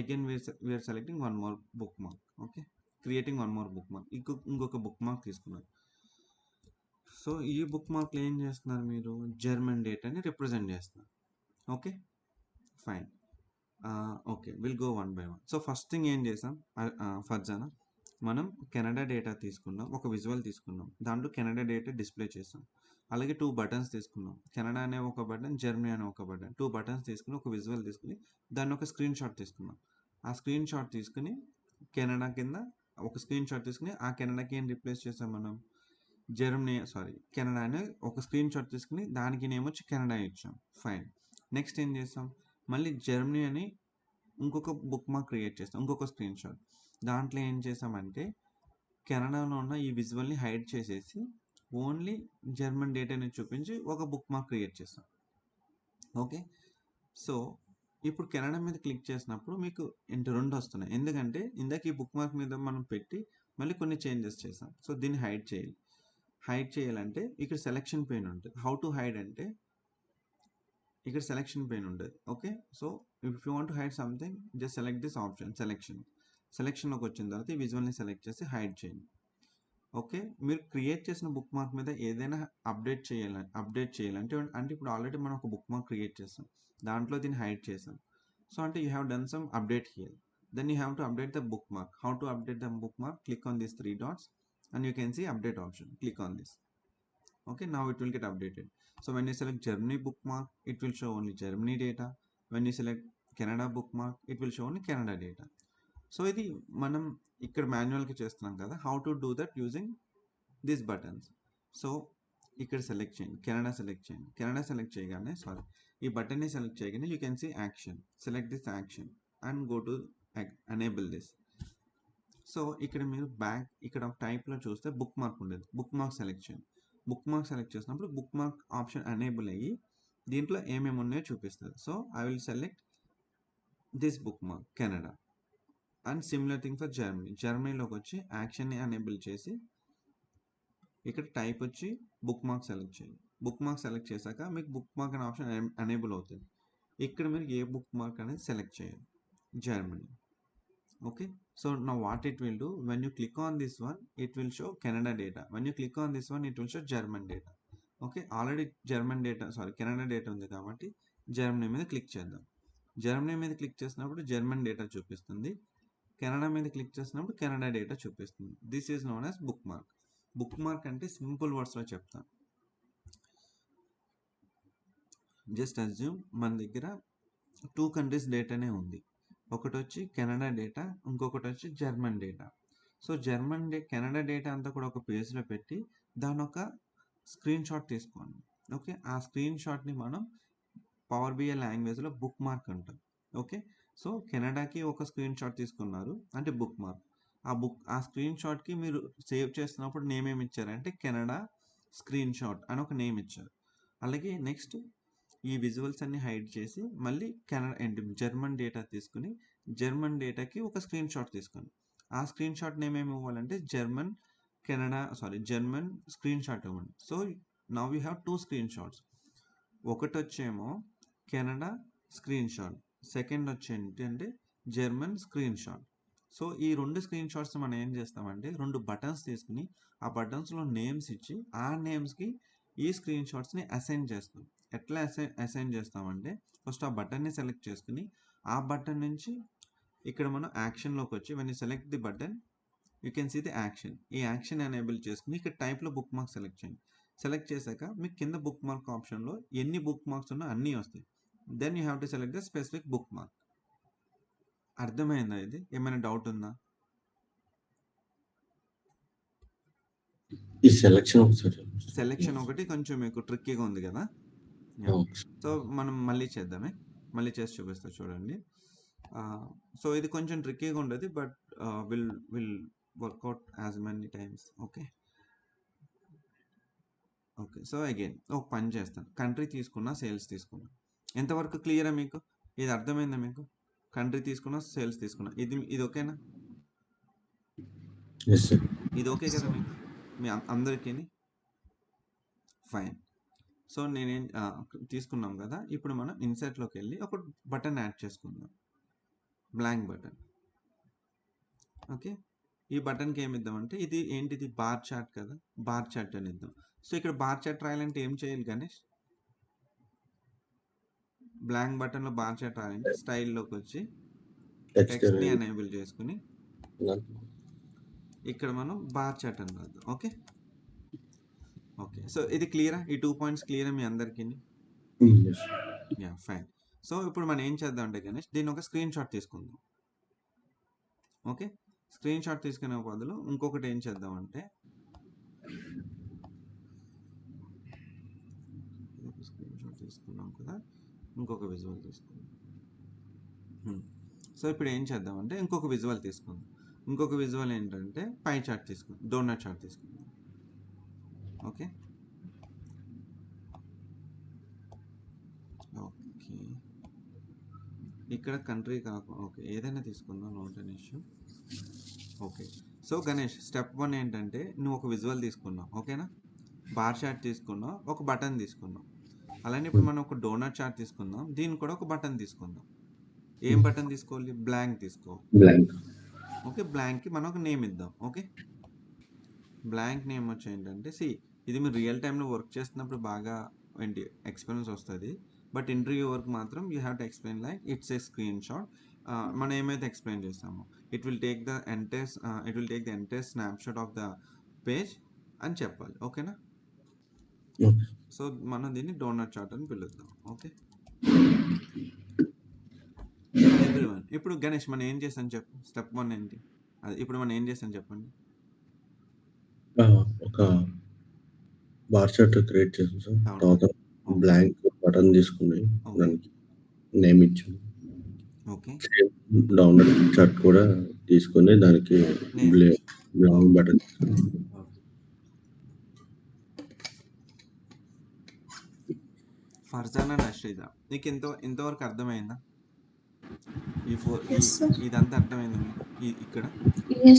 Again we are selecting 1 more bookmark. Okay creating 1 more bookmark. ఇంకొక బుక్ మార్క్ తీసుకున్నారు. సో ఈ బుక్ మార్క్లో ఏం చేస్తున్నారు మీరు, జర్మన్ డేటాని రిప్రజెంట్ చేస్తున్నారు. Okay fine. Okay will go 1 by 1. So first thing ఏం చేసాం, ఫర్జానా మనం కెనడా డేటా తీసుకున్నాం, ఒక విజువల్ తీసుకున్నాం, దాంట్లో కెనడా డేటా డిస్ప్లే చేసాం. అలాగే 2 బటన్స్ తీసుకున్నాం, కెనడా అనే ఒక బటన్, జర్మనీ అనే ఒక బటన్. 2 బటన్స్ తీసుకుని ఒక విజువల్ తీసుకుని దాన్ని ఒక స్క్రీన్ షాట్ తీసుకున్నాం. ఆ స్క్రీన్ షాట్ తీసుకుని కెనడా కింద ఒక స్క్రీన్ షాట్ తీసుకుని ఆ కెనడాకి ఏం రిప్లేస్ చేసాం మనం, కెనడా అనే ఒక స్క్రీన్ షాట్ తీసుకుని దానికి నేమ్ వచ్చి కెనడా ఇచ్చాం. ఫైన్. నెక్స్ట్ ఏం చేసాం, మళ్ళీ జర్మనీ అని ఇంకొక బుక్ మార్క్ క్రియేట్ చేస్తాం, ఇంకొక స్క్రీన్ షాట్. దాంట్లో ఏం చేసామంటే కెనడాలో ఉన్న ఈ విజువల్ని హైడ్ చేసేసి ఓన్లీ జర్మన్ డేటాని చూపించి ఒక బుక్ మార్క్ క్రియేట్ చేస్తాం. ఓకే సో ఇప్పుడు కెనడా మీద క్లిక్ చేసినప్పుడు మీకు 2 వస్తున్నాయి. ఎందుకంటే ఇందాక ఈ బుక్ మార్క్ మీద మనం పెట్టి మళ్ళీ కొన్ని చేంజెస్ చేసాం. సో దీన్ని హైడ్ చేయాలంటే ఇక్కడ సెలెక్షన్ పెయిన్ ఉంటుంది. హౌ టు హైడ్ అంటే ఇక్కడ సెలెక్షన్ పెయిన్ ఉంటుంది. Okay so if you want to hide something just select this option సెలెక్షన్లోకి వచ్చిన తర్వాత ఈ విజువల్ని సెలెక్ట్ చేసి హైడ్ చేయండి. ఓకే మీరు క్రియేట్ చేసిన బుక్ మార్క్ మీద ఏదైనా అప్డేట్ చేయాలంటే అంటే ఇప్పుడు ఆల్రెడీ మనం ఒక బుక్ మార్క్ క్రియేట్ చేస్తాం, దాంట్లో దీన్ని హైడ్ చేసాం. సో అంటే you have done some update here, then you have to update the bookmark. How to update the bookmark, click on these 3 dots and you can see update option. Click on this. Okay now it will get updated. So when you select Germany bookmark, it will show only Germany data. When you select Canada bookmark, it will show only Canada data. సో ఇది మనం ఇక్కడ మాన్యువల్గా చేస్తున్నాం కదా, how to do that using this buttons. సో ఇక్కడ select చేయండి, కెనడా సెలెక్ట్ చేయగానే ఈ బటన్ని సెలెక్ట్ చేయగానే you can see action. Select this action and go to enable this. So ఇక్కడ మీరు ఇక్కడ టైప్లో చూస్తే బుక్ మార్క్ ఉండేది, బుక్ మార్క్ సెలెక్ట్ చేయండి. బుక్ మార్క్ సెలెక్ట్ చేసినప్పుడు బుక్ మార్క్ ఆప్షన్ ఎనేబుల్ అయ్యి దీంట్లో ఏమేమి ఉన్నాయో చూపిస్తుంది. So I will select this bookmark Canada. And similar thing for జర్మనీలోకి వచ్చి యాక్షన్ని ఎనేబుల్ చేసి ఇక్కడ టైప్ వచ్చి బుక్ మార్క్ సెలెక్ట్ చేయండి. బుక్ మార్క్ సెలెక్ట్ చేశాక మీకు బుక్ మార్క్ అనే ఆప్షన్ ఎనేబుల్ అవుతుంది. ఇక్కడ మీరు ఏ బుక్ మార్క్ అనేది సెలెక్ట్ చేయాలి, Germany. Okay so now what it will do, when you click on this one it will show Canada data, when you click on this one it will show German data. Okay already Canada data ఉంది కాబట్టి Germany మీద click చేద్దాం. Germany మీద click చేసినప్పుడు German data చూపిస్తుంది, Canada మీద click చేసినప్పుడు Canada data చూపిస్తుంది. This is known as book mark. Book mark అంటే సింపుల్ వర్డ్స్లో చెప్తాను. జస్ట్ అజ్యూమ్ మన దగ్గర 2 countries డేటానే ఉంది. ఒకటి వచ్చి కెనడా డేటా, ఇంకొకటి వచ్చి German data. So Canada data అంతా కూడా ఒక పేజ్లో పెట్టి దాని ఒక స్క్రీన్ షాట్ తీసుకోండి. ఓకే ఆ స్క్రీన్ షాట్ని మనం పవర్ బిఐ లాంగ్వేజ్లో బుక్ మార్క్ అంటాం. ఓకే. సో, కెనడాకి ఒక స్క్రీన్ షాట్ తీసుకున్నారు. అంటే బుక్ మార్క్. ఆ స్క్రీన్ షాట్‌కి మీరు సేవ్ చేస్తున్నప్పుడు నేమ్ ఏమి ఇచ్చారంటే కెనడా స్క్రీన్ షాట్ అని ఒక నేమ్ ఇచ్చారు. అలాగే నెక్స్ట్ ఈ విజువల్స్ అన్ని హైడ్ చేసి మళ్ళీ జర్మన్ డేటా తీసుకుని జర్మన్ డేటాకి ఒక స్క్రీన్ షాట్ తీసుకోండి. ఆ స్క్రీన్ షాట్ నేమ్ ఏమి ఇవ్వాలంటే జర్మన్ స్క్రీన్ షాట్ ఇవ్వండి. So now you have 2 screen shots. ఒకటి వచ్చేమో కెనడా స్క్రీన్ షాట్, సెకండ్ వచ్చి ఏంటంటే జర్మన్ స్క్రీన్ షాట్. సో ఈ 2 స్క్రీన్ షాట్స్ మనం ఏం చేస్తామంటే 2 బటన్స్ తీసుకుని ఆ బటన్స్లో నేమ్స్ ఇచ్చి ఆ నేమ్స్కి ఈ స్క్రీన్ షాట్స్ని అసైన్ చేస్తాం. ఎట్లా అసైన్ చేస్తామంటే ఫస్ట్ ఆ బటన్ని సెలెక్ట్ చేసుకుని ఆ బటన్ నుంచి ఇక్కడ మనం యాక్షన్లోకి వచ్చి when you select the button you can see the action. ఈ యాక్షన్ ఎనేబుల్ చేసుకుని ఇక్కడ టైప్లో బుక్ మార్క్ సెలెక్ట్ చేయండి. సెలెక్ట్ చేశాక మీకు కింద బుక్ మార్క్ ఆప్షన్లో ఎన్ని బుక్ మార్క్స్ ఉన్నా అన్నీ వస్తాయి. Then you have to select the specific bookmark. అర్థమైందా? ఇది ఏమైనా డౌట్ ఉందా? ఈ సెలక్షన్ ఒకసారి సెలెక్షన్ ఒకటి కొంచెం మీకు ట్రిక్కీగా ఉంది కదా. సో మనం మళ్ళీ చేద్దామే, మళ్ళీ చేసి చూపిస్తా చూడండి. సో ఇది కొంచెం ట్రిక్కీగా ఉండదు, but will work out as many times. Okay. So again ఒక పని చేస్తాను. కంట్రీ తీసుకున్నా, సేల్స్ తీసుకున్నా. ఎంతవరకు క్లియరా మీకు? ఇది అర్థమైందా మీకు? కంట్రీ తీసుకున్నా, సేల్స్ తీసుకున్నా, ఇది ఓకేనా? ఇది ఓకే కదా మీకు? మీ అందరికీ ఫైన్. సో నేనేం తీసుకున్నాం కదా. ఇప్పుడు మనం ఇన్సర్ట్లోకి వెళ్ళి ఒక బటన్ యాడ్ చేసుకుందాం, బ్లాంక్ బటన్. ఓకే. ఈ బటన్కి ఏమి ఇద్దామంటే ఇది ఏంటిది? బార్ చార్ట్ కదా, బార్ చార్ట్ అని ఇద్దాం. సో ఇక్కడ బార్ చార్ట్ రాయాలంటే ఏం చేయాలి గణేష్? బ్లాంక్ బటన్లో బార్ చార్ట్ రాయాలంటే స్టైల్లోకి వచ్చి టెక్స్ట్ని ఎనేబుల్ చేసుకుని ఇక్కడ మనం బార్ చార్ట్ అని రాద్దాం. ఓకే. ఓకే. సో ఇది క్లియరా? ఈ 2 పాయింట్స్ క్లియరా మీ అందరికీ? Yeah, fine. సో ఇప్పుడు మనం ఏం చేద్దాం అంటే గణేష్ దీన్ని ఒక స్క్రీన్ షాట్ తీసుకుందాం. ఓకే. స్క్రీన్ షాట్ తీసుకునే బదులు ఇంకొకటి ఏం చేద్దామంటే స్క్రీన్ షాట్ తీసుకున్నాం కదా, ఇంకొక విజువల్ తీసుకుందాం. సో ఇప్పుడు ఏం చేద్దామంటే ఇంకొక విజువల్ తీసుకుందాం. ఇంకొక విజువల్ ఏంటంటే పై చార్ట్ తీసుకుందాం, డోనట్ చార్ట్ తీసుకుందాం. ఓకే. ఓకే, ఇక్కడ కంట్రీ కాకుండా ఓకే ఏదైనా తీసుకుందాం, note an issue. Okay. So Ganesh step 1 ఏంటంటే నువ్వు ఒక విజువల్ తీసుకున్నావు, ఓకేనా? బార్ చార్ట్ తీసుకున్నావు, ఒక బటన్ తీసుకున్నావు. అలానే ఇప్పుడు మనం ఒక డోనట్ చార్ట్ తీసుకుందాం, దీన్ని కూడా ఒక బటన్ తీసుకుందాం. ఏం బటన్ తీసుకోవాలి? బ్లాంక్ తీసుకోవాలి. ఓకే. బ్లాంక్కి మనం ఒక నేమ్ ఇద్దాం. ఓకే. బ్లాంక్ నేమ్ వచ్చి ఏంటంటే ఇది మీరు రియల్ టైంలో వర్క్ చేస్తున్నప్పుడు బాగా ఏంటి ఎక్స్పీరియన్స్ వస్తుంది. బట్ ఇంటర్వ్యూ వర్క్ మాత్రం you have to explain like it's a screen shot. మనం ఏమైతే ఎక్స్ప్లెయిన్ చేస్తామో it will take the entire snapshot of the page అని చెప్పాలి. ఓకేనా? సో మనం దీన్ని డోనట్ చార్ట్ అని పిలుద్దాం. ఓకే. ఎవ్రీవన్, ఇప్పుడు గణేష్ మనం ఏం చేస్తాను చెప్పు. స్టెప్ 1 ఏంటి? అది ఇప్పుడు మనం ఏం చేస్తాను చెప్పండి. ఒక బార్ చార్ట్ క్రియేట్ చేసాం సార్. తర్వాత బ్లాంక్ బటన్ తీసుకుని దానికి నేమ్ ఇచ్చాం. ఓకే. డౌన్లోడ్ చార్ట్ కూడా తీసుకొని దానికి బ్లాంక్ బటన్. ఫర్జాన్ అండ్ అశ్రీజ, నీకు ఇంతవరకు అర్థమైందా? ఇదంతా అర్థమైందా మీకు ఇక్కడ?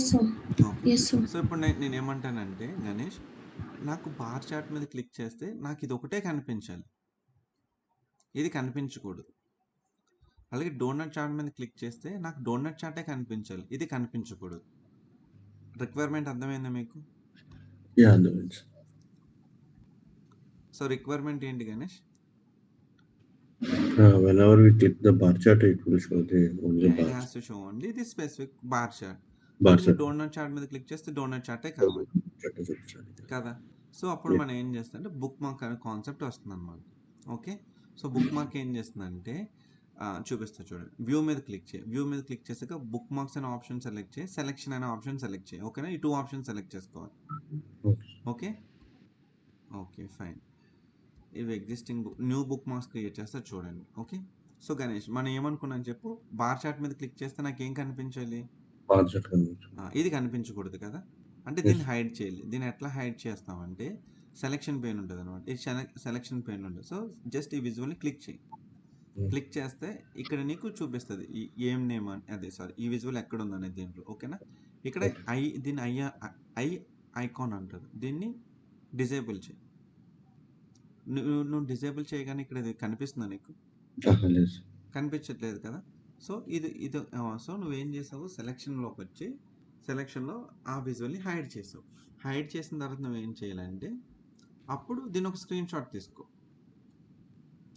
సో ఇప్పుడు నేను ఏమంటానంటే గణేష్, నాకు బార్ చార్ట్ మీద క్లిక్ చేస్తే నాకు ఇది ఒకటే కనిపించాలి, ఇది కనిపించకూడదు. అలాగే డోనట్ చార్ట్ మీద క్లిక్ చేస్తే నాకు డోనట్ చార్టే కనిపించాలి, ఇది కనిపించకూడదు. రిక్వైర్మెంట్ అర్థమైందా మీకు? సో రిక్వైర్మెంట్ ఏంటి Ganesh? whenever we click the bar chart, it will show the only bar. It has to show only the specific bar chart. Donut chart మీద క్లిక్ చేస్తే డోనట్ చార్టే కావాలి కదా. సో అప్పుడు మనం ఏం చేస్తామంటే బుక్ మార్క్ అనే కాన్సెప్ట్ వస్తుంది అనమాట. ఓకే. సో బుక్ మార్క్ ఏం చేస్తుందంటే చూపిస్తా చూడండి. వ్యూ మీద క్లిక్ చేయి. వ్యూ మీద క్లిక్ చేసాక బుక్ మార్క్స్ అనే ఆప్షన్ సెలెక్ట్ చేయి, సెలెక్షన్ అనే ఆప్షన్ సెలెక్ట్ చేయి. ఓకేనా? ఈ 2 ఆప్షన్ సెలెక్ట్ చేసుకోవాలి. ఓకే. Okay, fine. ఇవి existing new bookmarks create చేస్తే చూడండి. ఓకే. సో గణేష్ మనం ఏమనుకున్నాం చెప్పు, బార్ చార్ట్ మీద క్లిక్ చేస్తే నాకేం కనిపించాలి? బార్ చార్ట్ కనిపించదు. ఇది కనిపించకూడదు కదా, అంటే Yes. దీన్ని హైడ్ చేయాలి. దీన్ని ఎట్లా హైడ్ చేస్తామంటే సెలెక్షన్ పెయిన్ ఉంటుంది అనమాట, ఈ సెలెక్షన్ పెయిన్ ఉంటుంది. సో జస్ట్ ఈ విజువల్ని క్లిక్ చేయి. క్లిక్ చేస్తే ఇక్కడ నీకు చూపిస్తుంది ఈ ఏం నేమ్ అని, అదే సారీ ఈ విజువల్ ఎక్కడ ఉందనేది దీంట్లో. ఓకేనా, ఇక్కడ దీన్ని ఐ ఐకాన్ అంటారు, దీన్ని డిజేబుల్ చేయి. నువ్వు డిజేబుల్ చేయగానే ఇక్కడ ఇది కనిపిస్తుందా నీకు? లేదు. కనిపించట్లేదు కదా. సో ఇది సో నువ్వేం చేసావు, సెలెక్షన్లోకి వచ్చి సెలెక్షన్లో ఆ విజువల్ని హైడ్ చేసావు. హైడ్ చేసిన తర్వాత నువ్వేం చేయాలంటే అప్పుడు దీని ఒక స్క్రీన్ షాట్ తీసుకో.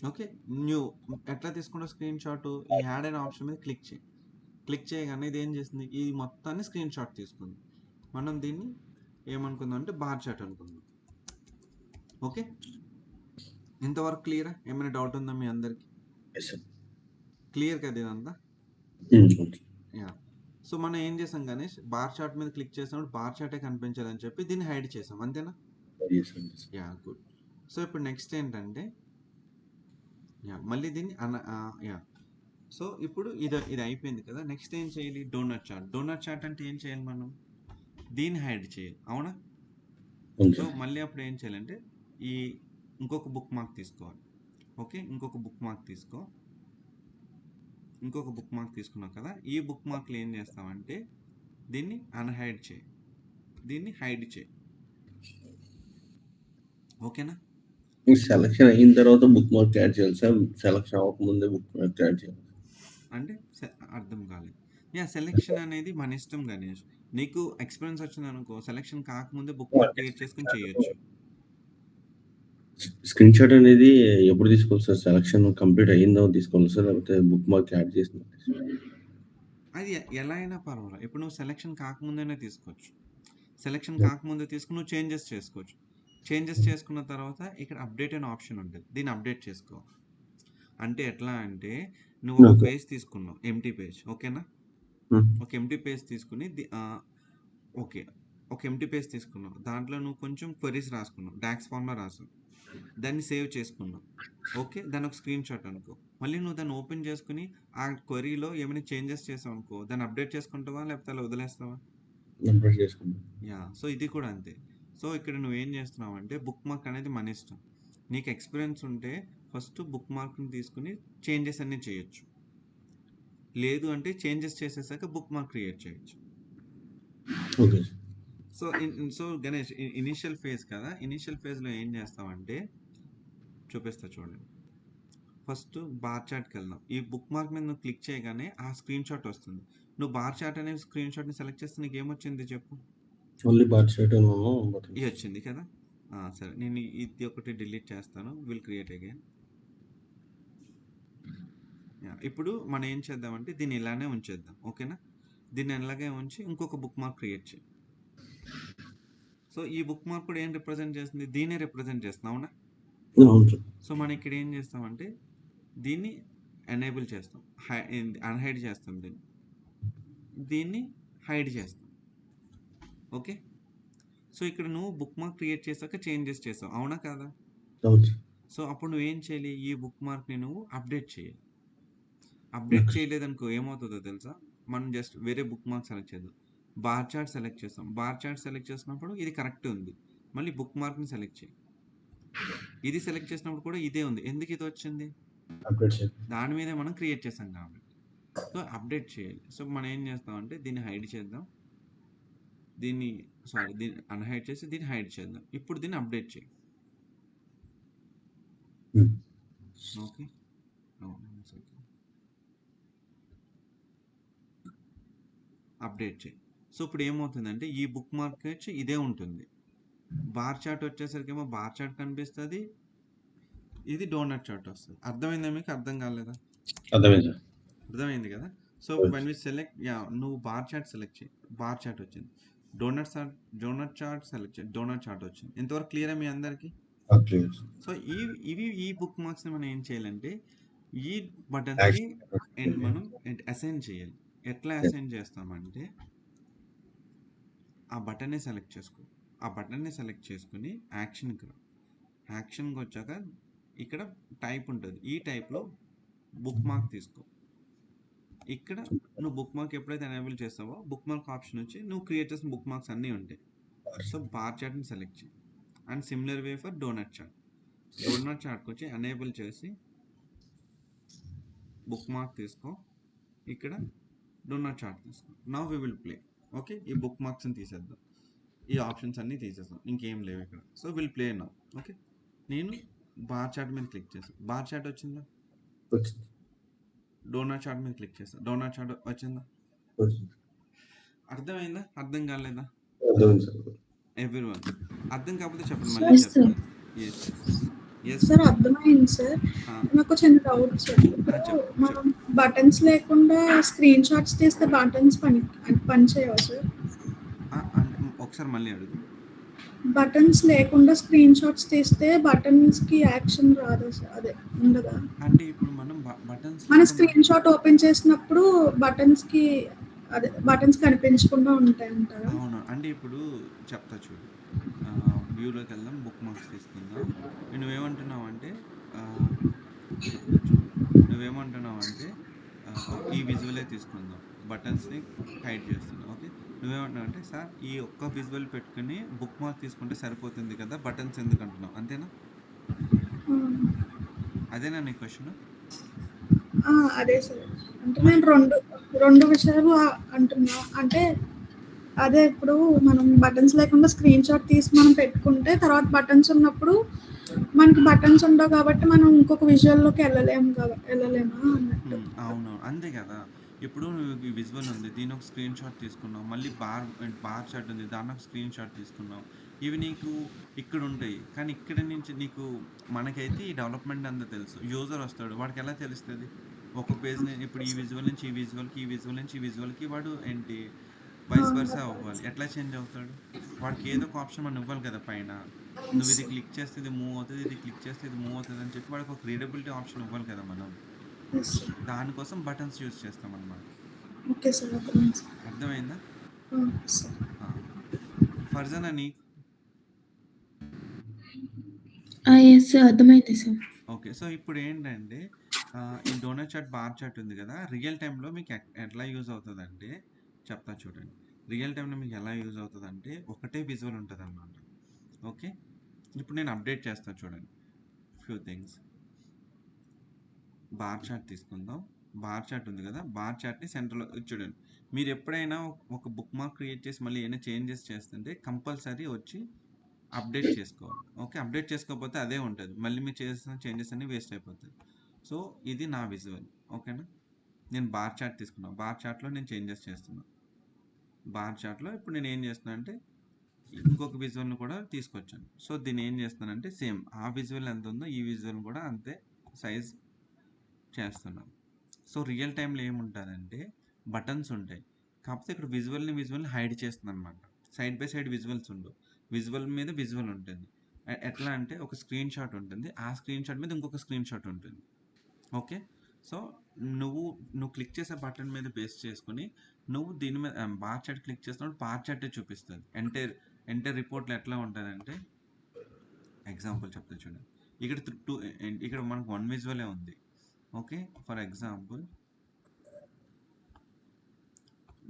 ఓకే, నువ్వు ఎట్లా తీసుకుంటావు స్క్రీన్ షాట్? ఈ యాడ్ అనే ఆప్షన్ మీద క్లిక్ చేయి. క్లిక్ చేయగానే ఇది ఏం చేస్తుంది, ఈ మొత్తాన్ని స్క్రీన్ షాట్ తీసుకుంది. మనం దీన్ని ఏమనుకుందాం అంటే బార్ చార్ట్ అనుకుందాం. ఓకే, ఇంతవరకు క్లియరా? ఏమైనా డౌట్ ఉందా మీ అందరికి? క్లియర్ కదా ఇదంతా? యా. సో మనం ఏం చేసాం గణేష్, బార్ చార్ట్ మీద క్లిక్ చేసినప్పుడు బార్ చార్టే కనిపించాలని చెప్పి దీన్ని హైడ్ చేసాం, అంతేనా? Yeah, good. సో ఇప్పుడు నెక్స్ట్ ఏంటంటే మళ్ళీ దీన్ని సో ఇప్పుడు ఇది అయిపోయింది కదా. నెక్స్ట్ ఏం చేయాలి, డోనట్ చార్ట్. డోనట్ చార్ట్ అంటే ఏం చేయాలి, మనం దీన్ని హైడ్ చేయాలి, అవునా? సో మళ్ళీ అప్పుడు ఏం చేయాలంటే ఈ ఇంకొక బుక్ మార్క్ తీసుకోవాలి. ఓకే, ఇంకొక బుక్ మార్క్ తీసుకో. ఇంకొక బుక్ మార్క్ తీసుకున్నావు కదా, ఈ బుక్ మార్క్లు ఏం చేస్తామంటే దీన్ని అన్హైడ్ చేయి, దీన్ని హైడ్ చేయి. ఓకేనా? సెలక్షన్ అయిన తర్వాత బుక్ మార్క్ యాడ్ చేయాలి సార్, సెలక్షన్ అవ్వకముందే బుక్ మార్క్ యాడ్ చేయాలి అంటే అర్థం కాలేదు. సెలెక్షన్ అనేది మన ఇష్టం గణేష్. నీకు ఎక్స్పీరియన్స్ వచ్చింది అనుకో, సెలెక్షన్ కాకముందే బుక్ మార్క్ క్రియేట్ చేసుకుని చేయొచ్చు. స్క్రీన్ షాట్ అనేది ఎప్పుడు తీసుకోవాలి సార్? సెలక్షన్ కంప్లీట్ అయ్యిందో తీసుకోవాలి సార్, లేకపోతే బుక్ మార్క్ యాడ్ చేసిన? అది ఎలా అయినా పర్వాలేదు. ఇప్పుడు నువ్వు సెలెక్షన్ కాకముందేనే తీసుకోవచ్చు. సెలెక్షన్ కాకముందే తీసుకుని నువ్వు చేంజెస్ చేసుకోవచ్చు. చేంజెస్ చేసుకున్న తర్వాత ఇక్కడ అప్డేట్ అనే ఆప్షన్ ఉంటుంది, దీన్ని అప్డేట్ చేసుకో. అంటే ఎట్లా అంటే నువ్వు ఒక పేజ్ తీసుకున్నావు, ఎంటీ పేజ్. ఓకేనా, ఒక ఎంటీ పేజ్ తీసుకుని ఓకే, ఒక ఎంటీ పేజ్ తీసుకున్నావు, దాంట్లో నువ్వు కొంచెం క్వరీస్ రాసుకున్నావు, డాక్స్ ఫార్మ్లో రాసావు, దాన్ని సేవ్ చేసుకున్నావు. ఓకే, దాన్ని ఒక స్క్రీన్ షాట్ అనుకో. మళ్ళీ నువ్వు దాన్ని ఓపెన్ చేసుకుని ఆ క్వరీలో ఏమైనా చేంజెస్ చేసావు అనుకో, దాన్ని అప్డేట్ చేసుకుంటావా లేకపోతే అలా వదిలేస్తావా? యా, సో ఇది కూడా అంతే. సో ఇక్కడ నువ్వేం చేస్తున్నావు అంటే బుక్ మార్క్ అనేది మన ఇష్టం. నీకు ఎక్స్పీరియన్స్ ఉంటే ఫస్ట్ బుక్ మార్క్ని తీసుకుని చేంజెస్ అన్నీ చేయొచ్చు, లేదు అంటే చేంజెస్ చేసేసాక బుక్ మార్క్ క్రియేట్ చేయొచ్చు. Okay. So Ganesh initial phase కదా, ఇనిషియల్ ఫేజ్లో ఏం చేస్తామంటే చూపిస్తా చూడండి. ఫస్ట్ బార్ చార్ట్కి వెళ్దాం. ఈ బుక్ మార్క్ మీద నువ్వు క్లిక్ చేయగానే ఆ స్క్రీన్ షాట్ వస్తుంది. నువ్వు బార్ చార్ట్ అనే స్క్రీన్ షాట్ని సెలెక్ట్ చేస్తే నీకు ఏమొచ్చింది చెప్పు? ఓన్లీ బార్ చార్ట్ ఇది వచ్చింది కదా. సరే, నేను ఇది ఒకటి డిలీట్ చేస్తాను, విల్ క్రియేట్ అగైన్. ఇప్పుడు మనం ఏం చేద్దామంటే దీన్ని ఇలానే ఉంచేద్దాం. ఓకేనా, దీన్ని ఇలాగే ఉంచి ఇంకొక బుక్ మార్క్ క్రియేట్ చేయి. సో ఈ బుక్ మార్క్ కూడా ఏం రిప్రజెంట్ చేస్తుంది, దీన్నే రిప్రజెంట్ చేస్తున్నాం, అవునా? సో మనం ఇక్కడ ఏం చేస్తామంటే దీన్ని ఎనేబుల్ చేస్తాం, అన్హైడ్ చేస్తాం, దీన్ని హైడ్ చేస్తాం. ఓకే, సో ఇక్కడ నువ్వు బుక్ మార్క్ క్రియేట్ చేసాక చేంజెస్ చేస్తావు, అవునా కాదా? సో అప్పుడు నువ్వేం చేయాలి, ఈ బుక్ మార్క్ని నువ్వు అప్డేట్ చేయాలి. అప్డేట్ చేయలేదనుకో ఏమవుతుందో తెలుసా, మనం జస్ట్ వేరే బుక్ మార్క్ సెలెక్ట్ చేద్దాం, బార్ చార్ట్ సెలెక్ట్ చేస్తాం. బార్ చార్ట్ సెలెక్ట్ చేసినప్పుడు ఇది కరెక్ట్ ఉంది, మళ్ళీ బుక్ మార్క్ని సెలెక్ట్ చేయి. ఇది సెలెక్ట్ చేసినప్పుడు కూడా ఇదే ఉంది, ఎందుకు ఇది వచ్చింది? దాని మీదే మనం క్రియేట్ చేసాం కాబట్టి. సో అప్డేట్ చేయాలి. సో మనం ఏం చేస్తామంటే దీన్ని హైడ్ చేద్దాం, దీన్ని అన్హైడ్ చేసి దీన్ని హైడ్ చేద్దాం. ఇప్పుడు దీన్ని అప్డేట్ చేయి. ఓకే, అప్డేట్ చేయి. సో ఇప్పుడు ఏమవుతుందంటే ఈ బుక్ మార్క్ వచ్చి ఇదే ఉంటుంది, బార్ చార్ట్ వచ్చేసరికి ఏమో బార్ చార్ట్ కనిపిస్తుంది, ఇది డోనట్ చార్ట్ వస్తుంది. అర్థమైందా మీకు? అర్థం కాలేదా? అర్థమైంది కదా. సో when we select నువ్వు బార్ చార్ట్ సెలెక్ట్ చేయి, బార్ చార్ట్ వచ్చింది. డోనట్ చార్ట్ సెలెక్ట్ చేయి, డోనట్ చార్ట్ వచ్చింది. ఇంతవరకు క్లియరా మీ అందరికి? సో ఈ బుక్ మార్క్స్ని మనం ఏం చేయాలంటే ఈ బటన్కి మనం అసైన్ చేయాలి. ఎట్లా అసైన్ చేస్తామంటే ఆ బటన్ని సెలెక్ట్ చేసుకో, ఆ బటన్ని సెలెక్ట్ చేసుకుని యాక్షన్కి వచ్చాక ఇక్కడ టైప్ ఉంటుంది, ఈ టైప్లో బుక్ మార్క్ తీసుకో. ఇక్కడ నువ్వు బుక్ మార్క్ ఎప్పుడైతే ఎనేబుల్ చేస్తావో బుక్ మార్క్ ఆప్షన్ వచ్చి నువ్వు క్రియేట్ చేసిన బుక్ మార్క్స్ అన్నీ ఉంటాయి. సో బార్ చార్ట్ని సెలెక్ట్ చేయి. And similar way for donut chart. Donut చార్ట్కి వచ్చి ఎనేబుల్ చేసి బుక్ మార్క్ తీసుకో. ఇక్కడ డోనట్ చార్ట్ తీసుకో. Now we will play. Okay, ఈ బుక్ మార్క్స్ని తీసేద్దాం. ఈ ఆప్షన్స్ అన్నీ తీసేస్తాం, ఇంకేం లేవు ఇక్కడ. So will play now. Okay, నేను బార్ చార్ట్ మీద క్లిక్ చేస్తాను. బార్ చార్ట్ వచ్చిందా? వచ్చింది. డోనట్ చార్ట్ మీద క్లిక్ చేస్తాను. డోనట్ చార్ట్ వచ్చిందా? వచ్చింది. అర్థమైందా? అర్థం కాలేదా? అర్థమైంది సార్. ఎవ్రీవన్ అర్థం కాకపోతే చెప్పండి, Sir. మళ్ళీ Yes, sir. చెప్తాను. ఎస్ ఎస్ సార్ అర్థమైంది సార్. నాకు చిన్న డౌట్ సార్. ఇప్పుడు మనం బటన్స్ లేకుండా స్క్రీన్ షాట్స్ తీస్తే బటన్స్ పని చేయవా సార్? ఒకసారి మళ్ళీ అడుగు. బటన్స్ లేకుండా స్క్రీన్ షాట్స్ తీస్తే బటన్స్ కి యాక్షన్ రాదా సార్? అదే ఉండదా? అంటే ఇప్పుడు మనం బటన్స్ మన స్క్రీన్ షాట్ ఓపెన్ చేసినప్పుడు బటన్స్ కి అదే బటన్స్ కనిపించకుండా ఉంటాయి అంటారా? అవును, అంటే ఇప్పుడు చెప్తా చూడు. వ్యూలోకి వెళ్దాం, బుక్ మార్క్స్ తీసుకుందాం. నువ్వేమంటున్నావు అంటే చెప్తా చూడు. నువ్వేమంటున్నావు అంటే ఈ విజువలే తీసుకుందాం, బటన్స్ని హైడ్ చేస్తున్నావు. ఓకే, నువ్వేమంటున్నావు అంటే సార్ ఈ ఒక్క విజువల్ పెట్టుకుని బుక్ మార్క్ తీసుకుంటే సరిపోతుంది కదా, బటన్స్ ఎందుకు అంటున్నావు, అంతేనా? అదేనా నీ క్వశ్చన్? అదే సార్. అంటే నేను రెండు విషయాలు అంటున్నా. అంటే అదే ఇప్పుడు మనం బటన్స్ లేకుండా స్క్రీన్ షాట్ తీసి మనం పెట్టుకుంటే తర్వాత బటన్స్ ఉన్నప్పుడు మనకి బటన్స్ ఉండవు కాబట్టి మనం ఇంకొక విజువల్లోకి వెళ్ళలేమా అన్నట్టు. అవును, అంతే కదా. ఇప్పుడు ఈ విజువల్ ఉంది, దీని ఒక స్క్రీన్ షాట్ తీసుకున్నావు. మళ్ళీ బార్ చార్ట్ ఉంది, దాన్ని ఒక స్క్రీన్ షాట్ తీసుకున్నావు. ఇవి నీకు ఇక్కడ ఉంటాయి, కానీ ఇక్కడ నుంచి నీకు మనకైతే ఈ డెవలప్మెంట్ అంతా తెలుసు. యూజర్ వస్తాడు, వాడికి ఎలా తెలుస్తుంది? ఒక పేజ్ని ఇప్పుడు ఈ విజువల్ నుంచి ఈ విజువల్కి, ఈ విజువల్ నుంచి ఈ విజువల్కి వాడు ఏంటి వైస్ వర్సా అవ్వాలి. ఎట్లా చేంజ్ అవుతాడు? వాడికి ఏదో ఒక ఆప్షన్ మనం ఇవ్వాలి కదా పైన. నువ్వు ఇది క్లిక్ చేస్తే ఇది మూవ్ అవుతుంది, ఇది క్లిక్ చేస్తే ఇది మూవ్ అవుతుంది అని చెప్పి వాడికి ఒక రీడబిలిటీ ఆప్షన్ ఇవ్వాలి కదా మనం. దానికోసం బటన్స్ యూజ్ చేస్తాం అన్నమాట. ఓకే సార్, అర్థమైందా? ఫర్జానా నీ ఎస్ సార్, అర్థమైంది సార్. ఓకే, సో ఇప్పుడు ఏంటంటే ఈ డోనట్ చార్ట్ బార్ చార్ట్ ఉంది కదా, రియల్ టైంలో మీకు ఎట్లా యూజ్ అవుతుంది అంటే చెప్తా చూడండి. రియల్ టైంలో మీకు ఎలా యూజ్ అవుతుంది అంటే ఒకటే విజువల్ ఉంటుంది అన్నమాట. ఓకే, ఇప్పుడు నేను అప్డేట్ చేస్తాను చూడండి ఫ్యూ థింగ్స్. బార్ చార్ట్ తీసుకుందాం. బార్ చార్ట్ ఉంది కదా, బార్ చార్ట్ని సెంటర్లో చూడండి. మీరు ఎప్పుడైనా ఒక బుక్ మార్క్ క్రియేట్ చేసి మళ్ళీ ఏమైనా చేంజెస్ చేస్తుంటే కంపల్సరీ వచ్చి అప్డేట్ చేసుకోవాలి. ఓకే, అప్డేట్ చేసుకోకపోతే అదే ఉంటుంది, మళ్ళీ మీరు చేసిన చేంజెస్ అన్నీ వేస్ట్ అయిపోతాయి. సో ఇది నా విజువల్. ఓకేనా, నేను బార్ చార్ట్ తీసుకున్నాను. బార్ చార్ట్లో నేను చేంజెస్ చేస్తున్నాను. బార్ చార్ట్లో ఇప్పుడు నేను ఏం చేస్తున్నా అంటే ఇంకొక విజువల్ని కూడా తీసుకొచ్చాను. సో దీన్ని ఏం చేస్తున్నానంటే సేమ్ ఆ విజువల్ ఎంత ఉందో ఈ విజువల్ కూడా అంతే సైజ్ చేస్తున్నాను. సో రియల్ టైంలో ఏముంటుందంటే బటన్స్ ఉంటాయి, కాకపోతే ఇక్కడ విజువల్ని హైడ్ చేస్తుంది అనమాట. సైడ్ బై సైడ్ విజువల్స్ ఉండవు, విజువల్ మీద విజువల్ ఉంటుంది. ఎట్లా అంటే ఒక స్క్రీన్ షాట్ ఉంటుంది, ఆ స్క్రీన్ షాట్ మీద ఇంకొక స్క్రీన్ షాట్ ఉంటుంది. ఓకే, సో నువ్వు క్లిక్ చేసే బటన్ మీద బేస్ చేసుకుని నువ్వు దీని మీద బార్ చార్ట్ క్లిక్ చేస్తున్నప్పుడు బార్ చార్టే చూపిస్తుంది. ఎంటర్ రిపోర్ట్లో ఎట్లా ఉంటుందంటే ఎగ్జాంపుల్ చెప్తా చూడండి. ఇక్కడ మనకు వన్ విజువలే ఉంది. ఓకే, ఫర్ ఎగ్జాంపుల్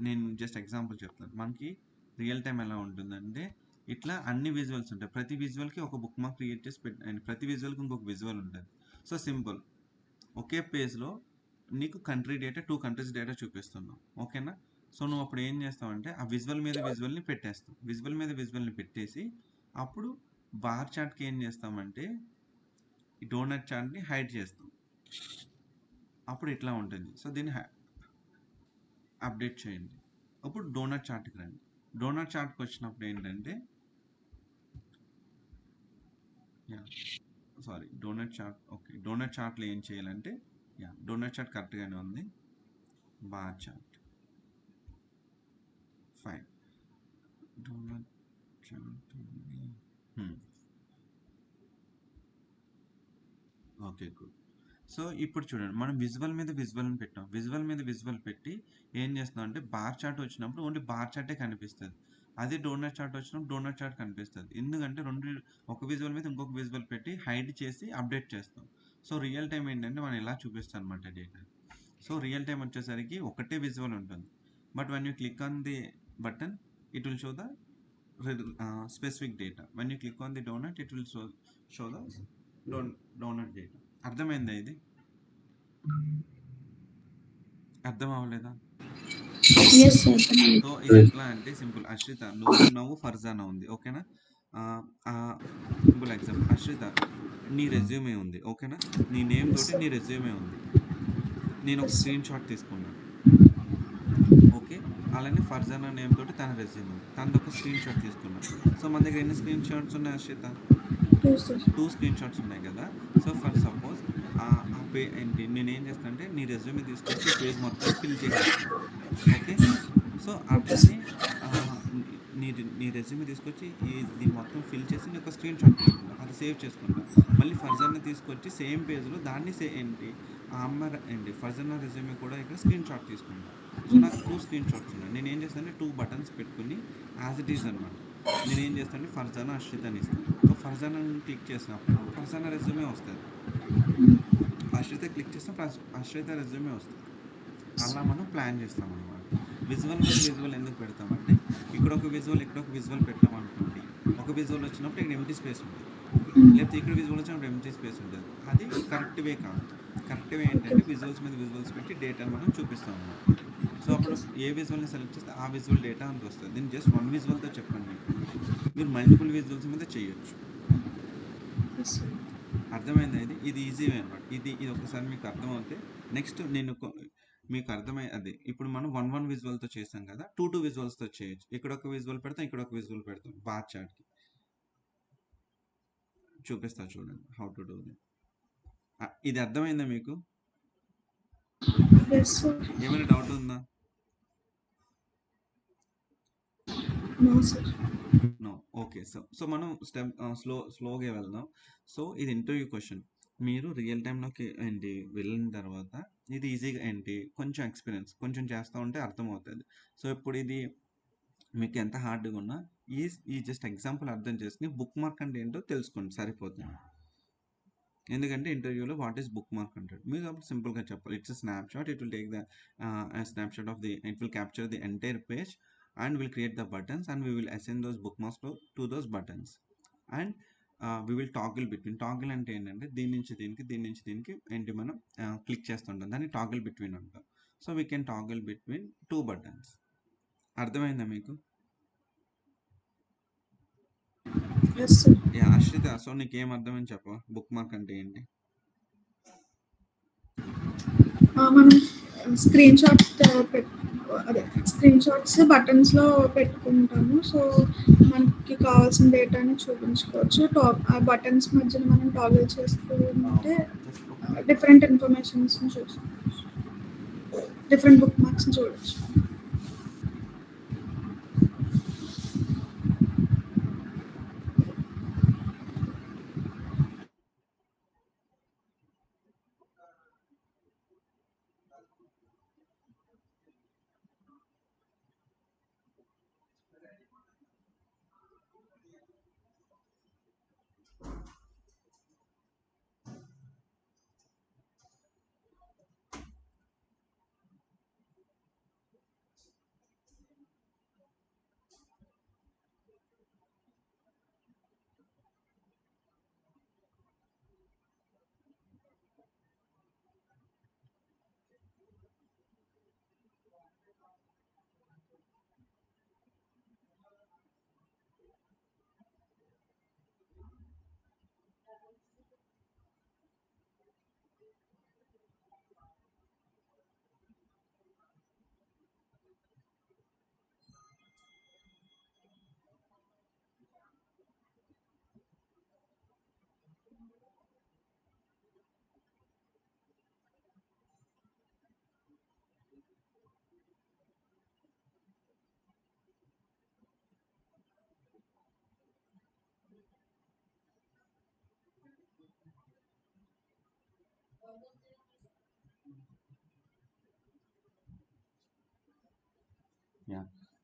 నేను జస్ట్ ఎగ్జాంపుల్ చెప్తాను. మనకి రియల్ టైం ఎలా ఉంటుందంటే ఇట్లా అన్ని విజువల్స్ ఉంటాయి. ప్రతి విజువల్కి ఒక బుక్ మార్క్ క్రియేట్ చేసి అండ్ ప్రతి విజువల్కి ఇంకొక విజువల్ ఉంటుంది. సో సింపుల్, ఒకే పేజ్లో నీకు కంట్రీ డేటా 2 కంట్రీస్ డేటా చూపిస్తున్నావు. ఓకేనా, సో నువ్వు అప్పుడు ఏం చేస్తావు ఆ విజువల్ మీద విజువల్ని పెట్టేస్తావు. విజువల్ మీద విజువల్ని పెట్టేసి అప్పుడు బార్ చార్ట్కి ఏం చేస్తామంటే ఈ డోనట్ చార్ట్ని హైడ్ చేస్తాం. అప్పుడు ఇట్లా ఉంటుంది. సో దీన్ని అప్డేట్ చేయండి. అప్పుడు డోనట్ చార్ట్కి రండి. డోనట్ చార్ట్కి వచ్చినప్పుడు ఏంటంటే డోనట్ చార్ట్. ఓకే, డోనట్ చార్ట్లో ఏం చేయాలంటే డోనట్ చార్ట్ కరెక్ట్గానే ఉంది. Bar chart fine. Donut chart okay good. So ఇప్పుడు చూడండి, మనం విజువల్ మీద విజువల్ని పెట్టాం. విజువల్ మీద విజువల్ పెట్టి ఏం చేస్తున్నాం అంటే బార్ చార్ట్ వచ్చినప్పుడు ఓన్లీ బార్ చార్టే కనిపిస్తుంది. అదే డోనట్ చార్ట్ వచ్చినప్పుడు డోనట్ చార్ట్ కనిపిస్తుంది. ఎందుకంటే ఒక విజువల్ మీద ఇంకొక విజువల్ పెట్టి హైడ్ చేసి అప్డేట్ చేస్తాం. సో రియల్ టైం ఏంటంటే మనం ఇలా చూపిస్తాం అనమాట డేటా. సో రియల్ టైం వచ్చేసరికి ఒకటే విజువల్ ఉంటుంది. But when you click on the button it will show the specific data. When you click on the donut it will show the donut data. అర్థమైందా ఇది? అర్థం అవ్వలేదా? Yes, sir. సో ఇది ఎట్లా అంటే సింపుల్. అశ్రిత నువ్వు ఉన్నావు, ఫర్జానా ఉంది, ఓకేనా? సింపుల్ ఎగ్జాంపుల్, అశ్రిత నీ రెజ్యూమే ఉంది, ఓకేనా? నీ నేమ్ తోటి నీ రెజ్యూమే ఉంది. నేను ఒక స్క్రీన్ షాట్ తీసుకున్నాను, ఓకే. అలానే ఫర్జానా నేమ్ తోటి తన రెజ్యూమ్ ఉంది, తనది ఒక స్క్రీన్ షాట్ తీసుకున్నాను. సో మన దగ్గర ఎన్ని స్క్రీన్ షాట్స్ ఉన్నాయి అశ్రిత? 2 స్క్రీన్ షాట్స్ ఉన్నాయి కదా. సో ఫర్ సపోజ్ ఏంటి నేనేం చేస్తాను అంటే నీ రెజ్యూమే తీసుకొచ్చి పేజ్ మొత్తం ఫిల్ చేసేస్తాను, ఓకే. సో అట్లానే నీ రెజ్యూమే తీసుకొచ్చి దీన్ని మొత్తం ఫిల్ చేసి నేను ఒక స్క్రీన్ షాట్ తీసుకుంటా, అది సేవ్ చేసుకుంటా. మళ్ళీ ఫర్జానా తీసుకొచ్చి సేమ్ పేజ్లో దాన్ని ఏంటి ఆ అమ్మాయి ఏంటి ఫర్జానా రెజ్యూమే కూడా ఇక్కడ స్క్రీన్ షాట్ తీసుకుంటా. సో నాకు 2 స్క్రీన్ షాట్స్ ఉన్నాయి. నేను ఏం చేస్తానంటే 2 బటన్స్ పెట్టుకుని యాజ్ ఇట్ ఈజ్ అనమాట. నేను ఏం చేస్తానంటే ఫర్జానా అశ్రిత అని ఇస్తాను. సో ఫర్జానా క్లిక్ చేసినప్పుడు ఫర్జానా రెజ్యూమే వస్తుంది, అశ్రిత క్లిక్ చేసినప్పుడు అశ్రిత రెజ్యూమే వస్తుంది. అలా మనం ప్లాన్ చేస్తాం అనమాట. విజువల్ మీద విజువల్ ఎందుకు పెడతామంటే ఇక్కడ ఒక విజువల్ ఇక్కడ ఒక విజువల్ పెట్టాం అనుకోండి, ఒక విజువల్ వచ్చినప్పుడు ఇక్కడ ఎంటీ స్పేస్ ఉంటుంది, లేకపోతే ఇక్కడ విజువల్ వచ్చినప్పుడు ఎంటీ స్పేస్ ఉంటుంది. అది కరెక్ట్ వే కాదు. కరెక్ట్ వే ఏంటంటే విజువల్స్ మీద విజువల్స్ పెట్టి డేటాను మనం చూపిస్తాం అన్నమాట. సో అప్పుడు ఏ విజువల్ని సెలెక్ట్ చేస్తే ఆ విజువల్ డేటా అంత వస్తుంది. దీన్ని జస్ట్ 1 విజువల్తో చెప్పండి, మీరు మల్టిపుల్ విజువల్స్ మీద చేయొచ్చు. అర్థమైందా? ఇది ఈజీ వే అనమాట. ఇది ఒకసారి మీకు అర్థమవుతే నెక్స్ట్ నేను మీకు అదే ఇప్పుడు మనం 1 విజువల్తో చేసాం కదా, 2 విజువల్స్తో చేయొచ్చు. ఇక్కడ ఒక విజువల్ పెడతాం, ఇక్కడ ఒక విజువల్ పెడతాం. బార్ చార్ట్కి చూపిస్తా చూడండి హౌ టు డూ దిస్. ఇది అర్థమైందా మీకు? ఏమైనా డౌట్ ఉందా? No, okay. సో మనం స్లోగా వెళ్దాం. సో ఇది ఇంటర్వ్యూ క్వశ్చన్. మీరు రియల్ టైంలోకి ఏంటి వెళ్ళిన తర్వాత ఇది ఈజీగా ఏంటి కొంచెం ఎక్స్పీరియన్స్ కొంచెం చేస్తూ ఉంటే అర్థమవుతుంది. సో ఇప్పుడు ఇది మీకు ఎంత హార్డ్గా ఉన్నా ఈ జస్ట్ ఎగ్జాంపుల్ అర్థం చేసుకుని బుక్ మార్క్ అంటే ఏంటో తెలుసుకోండి, సరిపోతుంది. ఎందుకంటే ఇంటర్వ్యూలో వాట్ ఈస్ బుక్ మార్క్ అంటాడు, మీరు అప్పుడు సింపుల్గా చెప్పాలి. It's snap shot, it will take the snap shot of it will capture the entire page and we'll create the buttons and we will assign those bookmarks to those buttons and we will toggle between. toggle అంటే ఏంటంటే దీని నుంచి దీనికి ఏంటి మనం click చేస్తుంటాం, దాన్ని toggle between అంటాం. So we can toggle between 2 buttons. అర్థమైందా మీకు? అశ్రిత, సో నీకేం అర్థమని చెప్ప బుక్ మార్క్ అంటే ఏంటి? మనం స్క్రీన్ షాట్స్ బటన్స్లో పెట్టుకుంటాము. సో మనకి కావాల్సిన డేటాని చూపించుకోవచ్చు. ఆ బటన్స్ మధ్యన మనం టాగిల్ చేసుకుంటే డిఫరెంట్ ఇన్ఫర్మేషన్స్ని చూసుకోవచ్చు, డిఫరెంట్ బుక్ మార్క్స్ని చూడవచ్చు.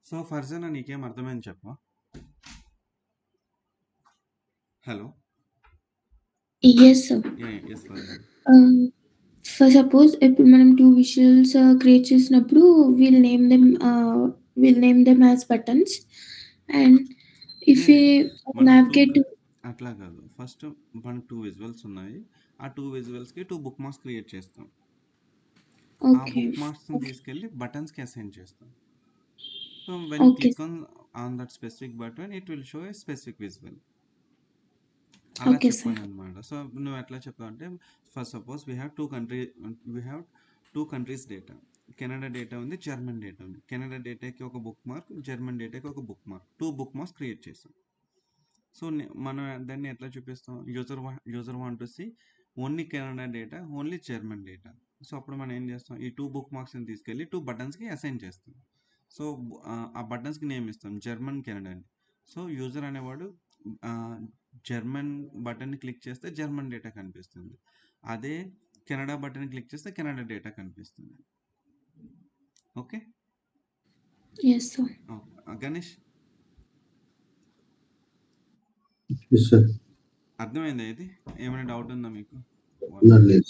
సో ఫర్జానా నీకేం అర్థమైంది చెప్ప? Hello. Yes, sir. Yes, Fazana. For suppose ఇప్పుడు మనం 2 విజువల్స్ క్రియేట్ చేసినప్పుడు we'll name them as buttons and if లేదు వి మనం నావిగేట్ అట్లా కాదు. ఫస్ట్ మనకు 2 విజువల్స్ ఉన్నాయి. ఆ 2 విజువల్స్‌కి 2 బుక్ మార్క్స్ క్రియేట్ చేస్తాం. ఆ ఓకే. బుక్ మార్క్స్‌ని తీసుకెళ్ళి బటన్స్‌కి అసైన్ చేస్తాం. So when you okay. Click on that specific button it will show a specific visual. అలా ఓకే సార్. చెప్పాననమాట. సో నువ్వు ఎట్లా చెప్పావంటే for suppose we have 2 countries data. Canada data ఉంది, జర్మన్ డేటా ఉంది. కెనడా డేటాకి ఒక బుక్ మార్క్, జర్మన్ డేటాకి ఒక bookmark. 2 bookmarks create చేసాం. సో మనం దాన్ని ఎట్లా చూపిస్తాం? User want to see only Canada data, only German data. So అప్పుడు మనం ఏం చేస్తాం? ఈ 2 బుక్ మార్క్స్‌ని తీసుకెళ్ళి 2 బటన్స్‌కి అసైన్ చేస్తాం. సో ఆ బటన్స్‌కి నేమ్ ఇస్తాం జర్మన్, కెనడా అని. సో యూజర్ అనేవాడు జర్మన్ బటన్ని క్లిక్ చేస్తే జర్మన్ డేటా కనిపిస్తుంది. అదే కెనడా బటన్ క్లిక్ చేస్తే కెనడా డేటా కనిపిస్తుంది. Okay. Yes sir. Ganesh yes sir. అర్థమైందా ఇది? ఏమైనా డౌట్ ఉందా మీకు? లేదు.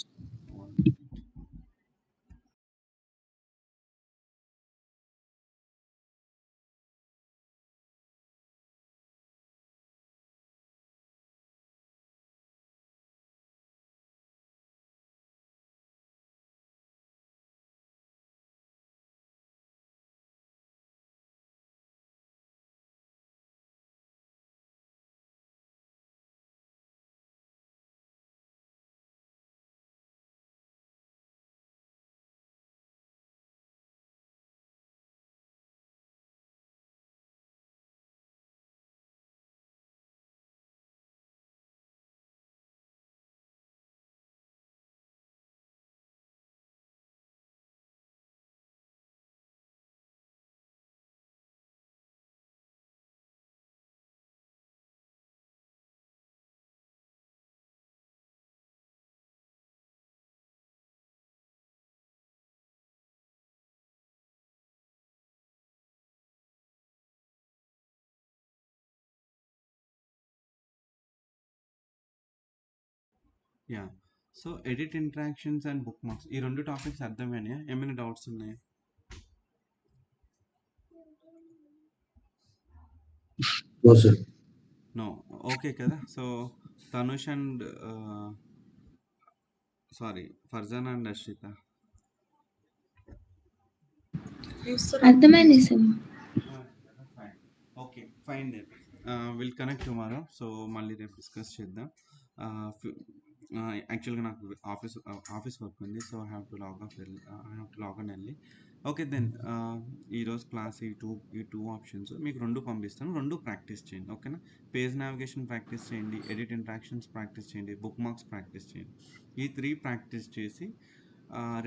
Yeah! So edit interactions and bookmarks ఈ 2 టాపిక్స్ అర్థమైనాయా? ఏమైనా డౌట్స్ ఉన్నాయా? No sir. నో. ఓకే కదా! So Tanush and Farzana and Arshitha. Yes sir. అర్థమైంది sir. Fine. Okay. Fine then. Will connect tomorrow. So మళ్ళీ రేపు డిస్కస్ చేద్దాం. యాక్చువల్‌గా నాకు ఆఫీస్ వర్క్ ఉంది. So I have to log on early. Okay then ఈరోజు క్లాస్ ఈ 2 ఆప్షన్స్ మీకు 2 పంపిస్తాను. 2 ప్రాక్టీస్ చేయండి. ఓకేనా? పేజ్ నావిగేషన్ ప్రాక్టీస్ చేయండి, ఎడిట్ ఇంటరాక్షన్స్ ప్రాక్టీస్ చేయండి, బుక్ మార్క్స్ ప్రాక్టీస్ చేయండి. ఈ 3 ప్రాక్టీస్ చేసి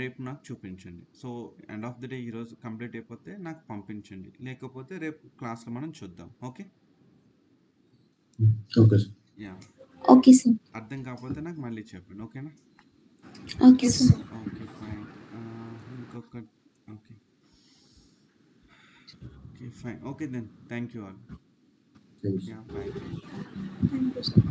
రేపు నాకు చూపించండి. So end of the day ఈరోజు కంప్లీట్ అయిపోతే నాకు పంపించండి. లేకపోతే రేపు క్లాస్‌లో మనం చూద్దాం. Okay. Okay sir. Yeah! Okay sir. అర్థం కాకపోతే నాకు మళ్ళీ చెప్పండి. ఓకేనా? Okay yes sir. Sir. Okay. Fine. ఇంకొక okay. Okay. Fine. Okay then. Thank you all. Thanks. Yeah! Bye. Thank you sir.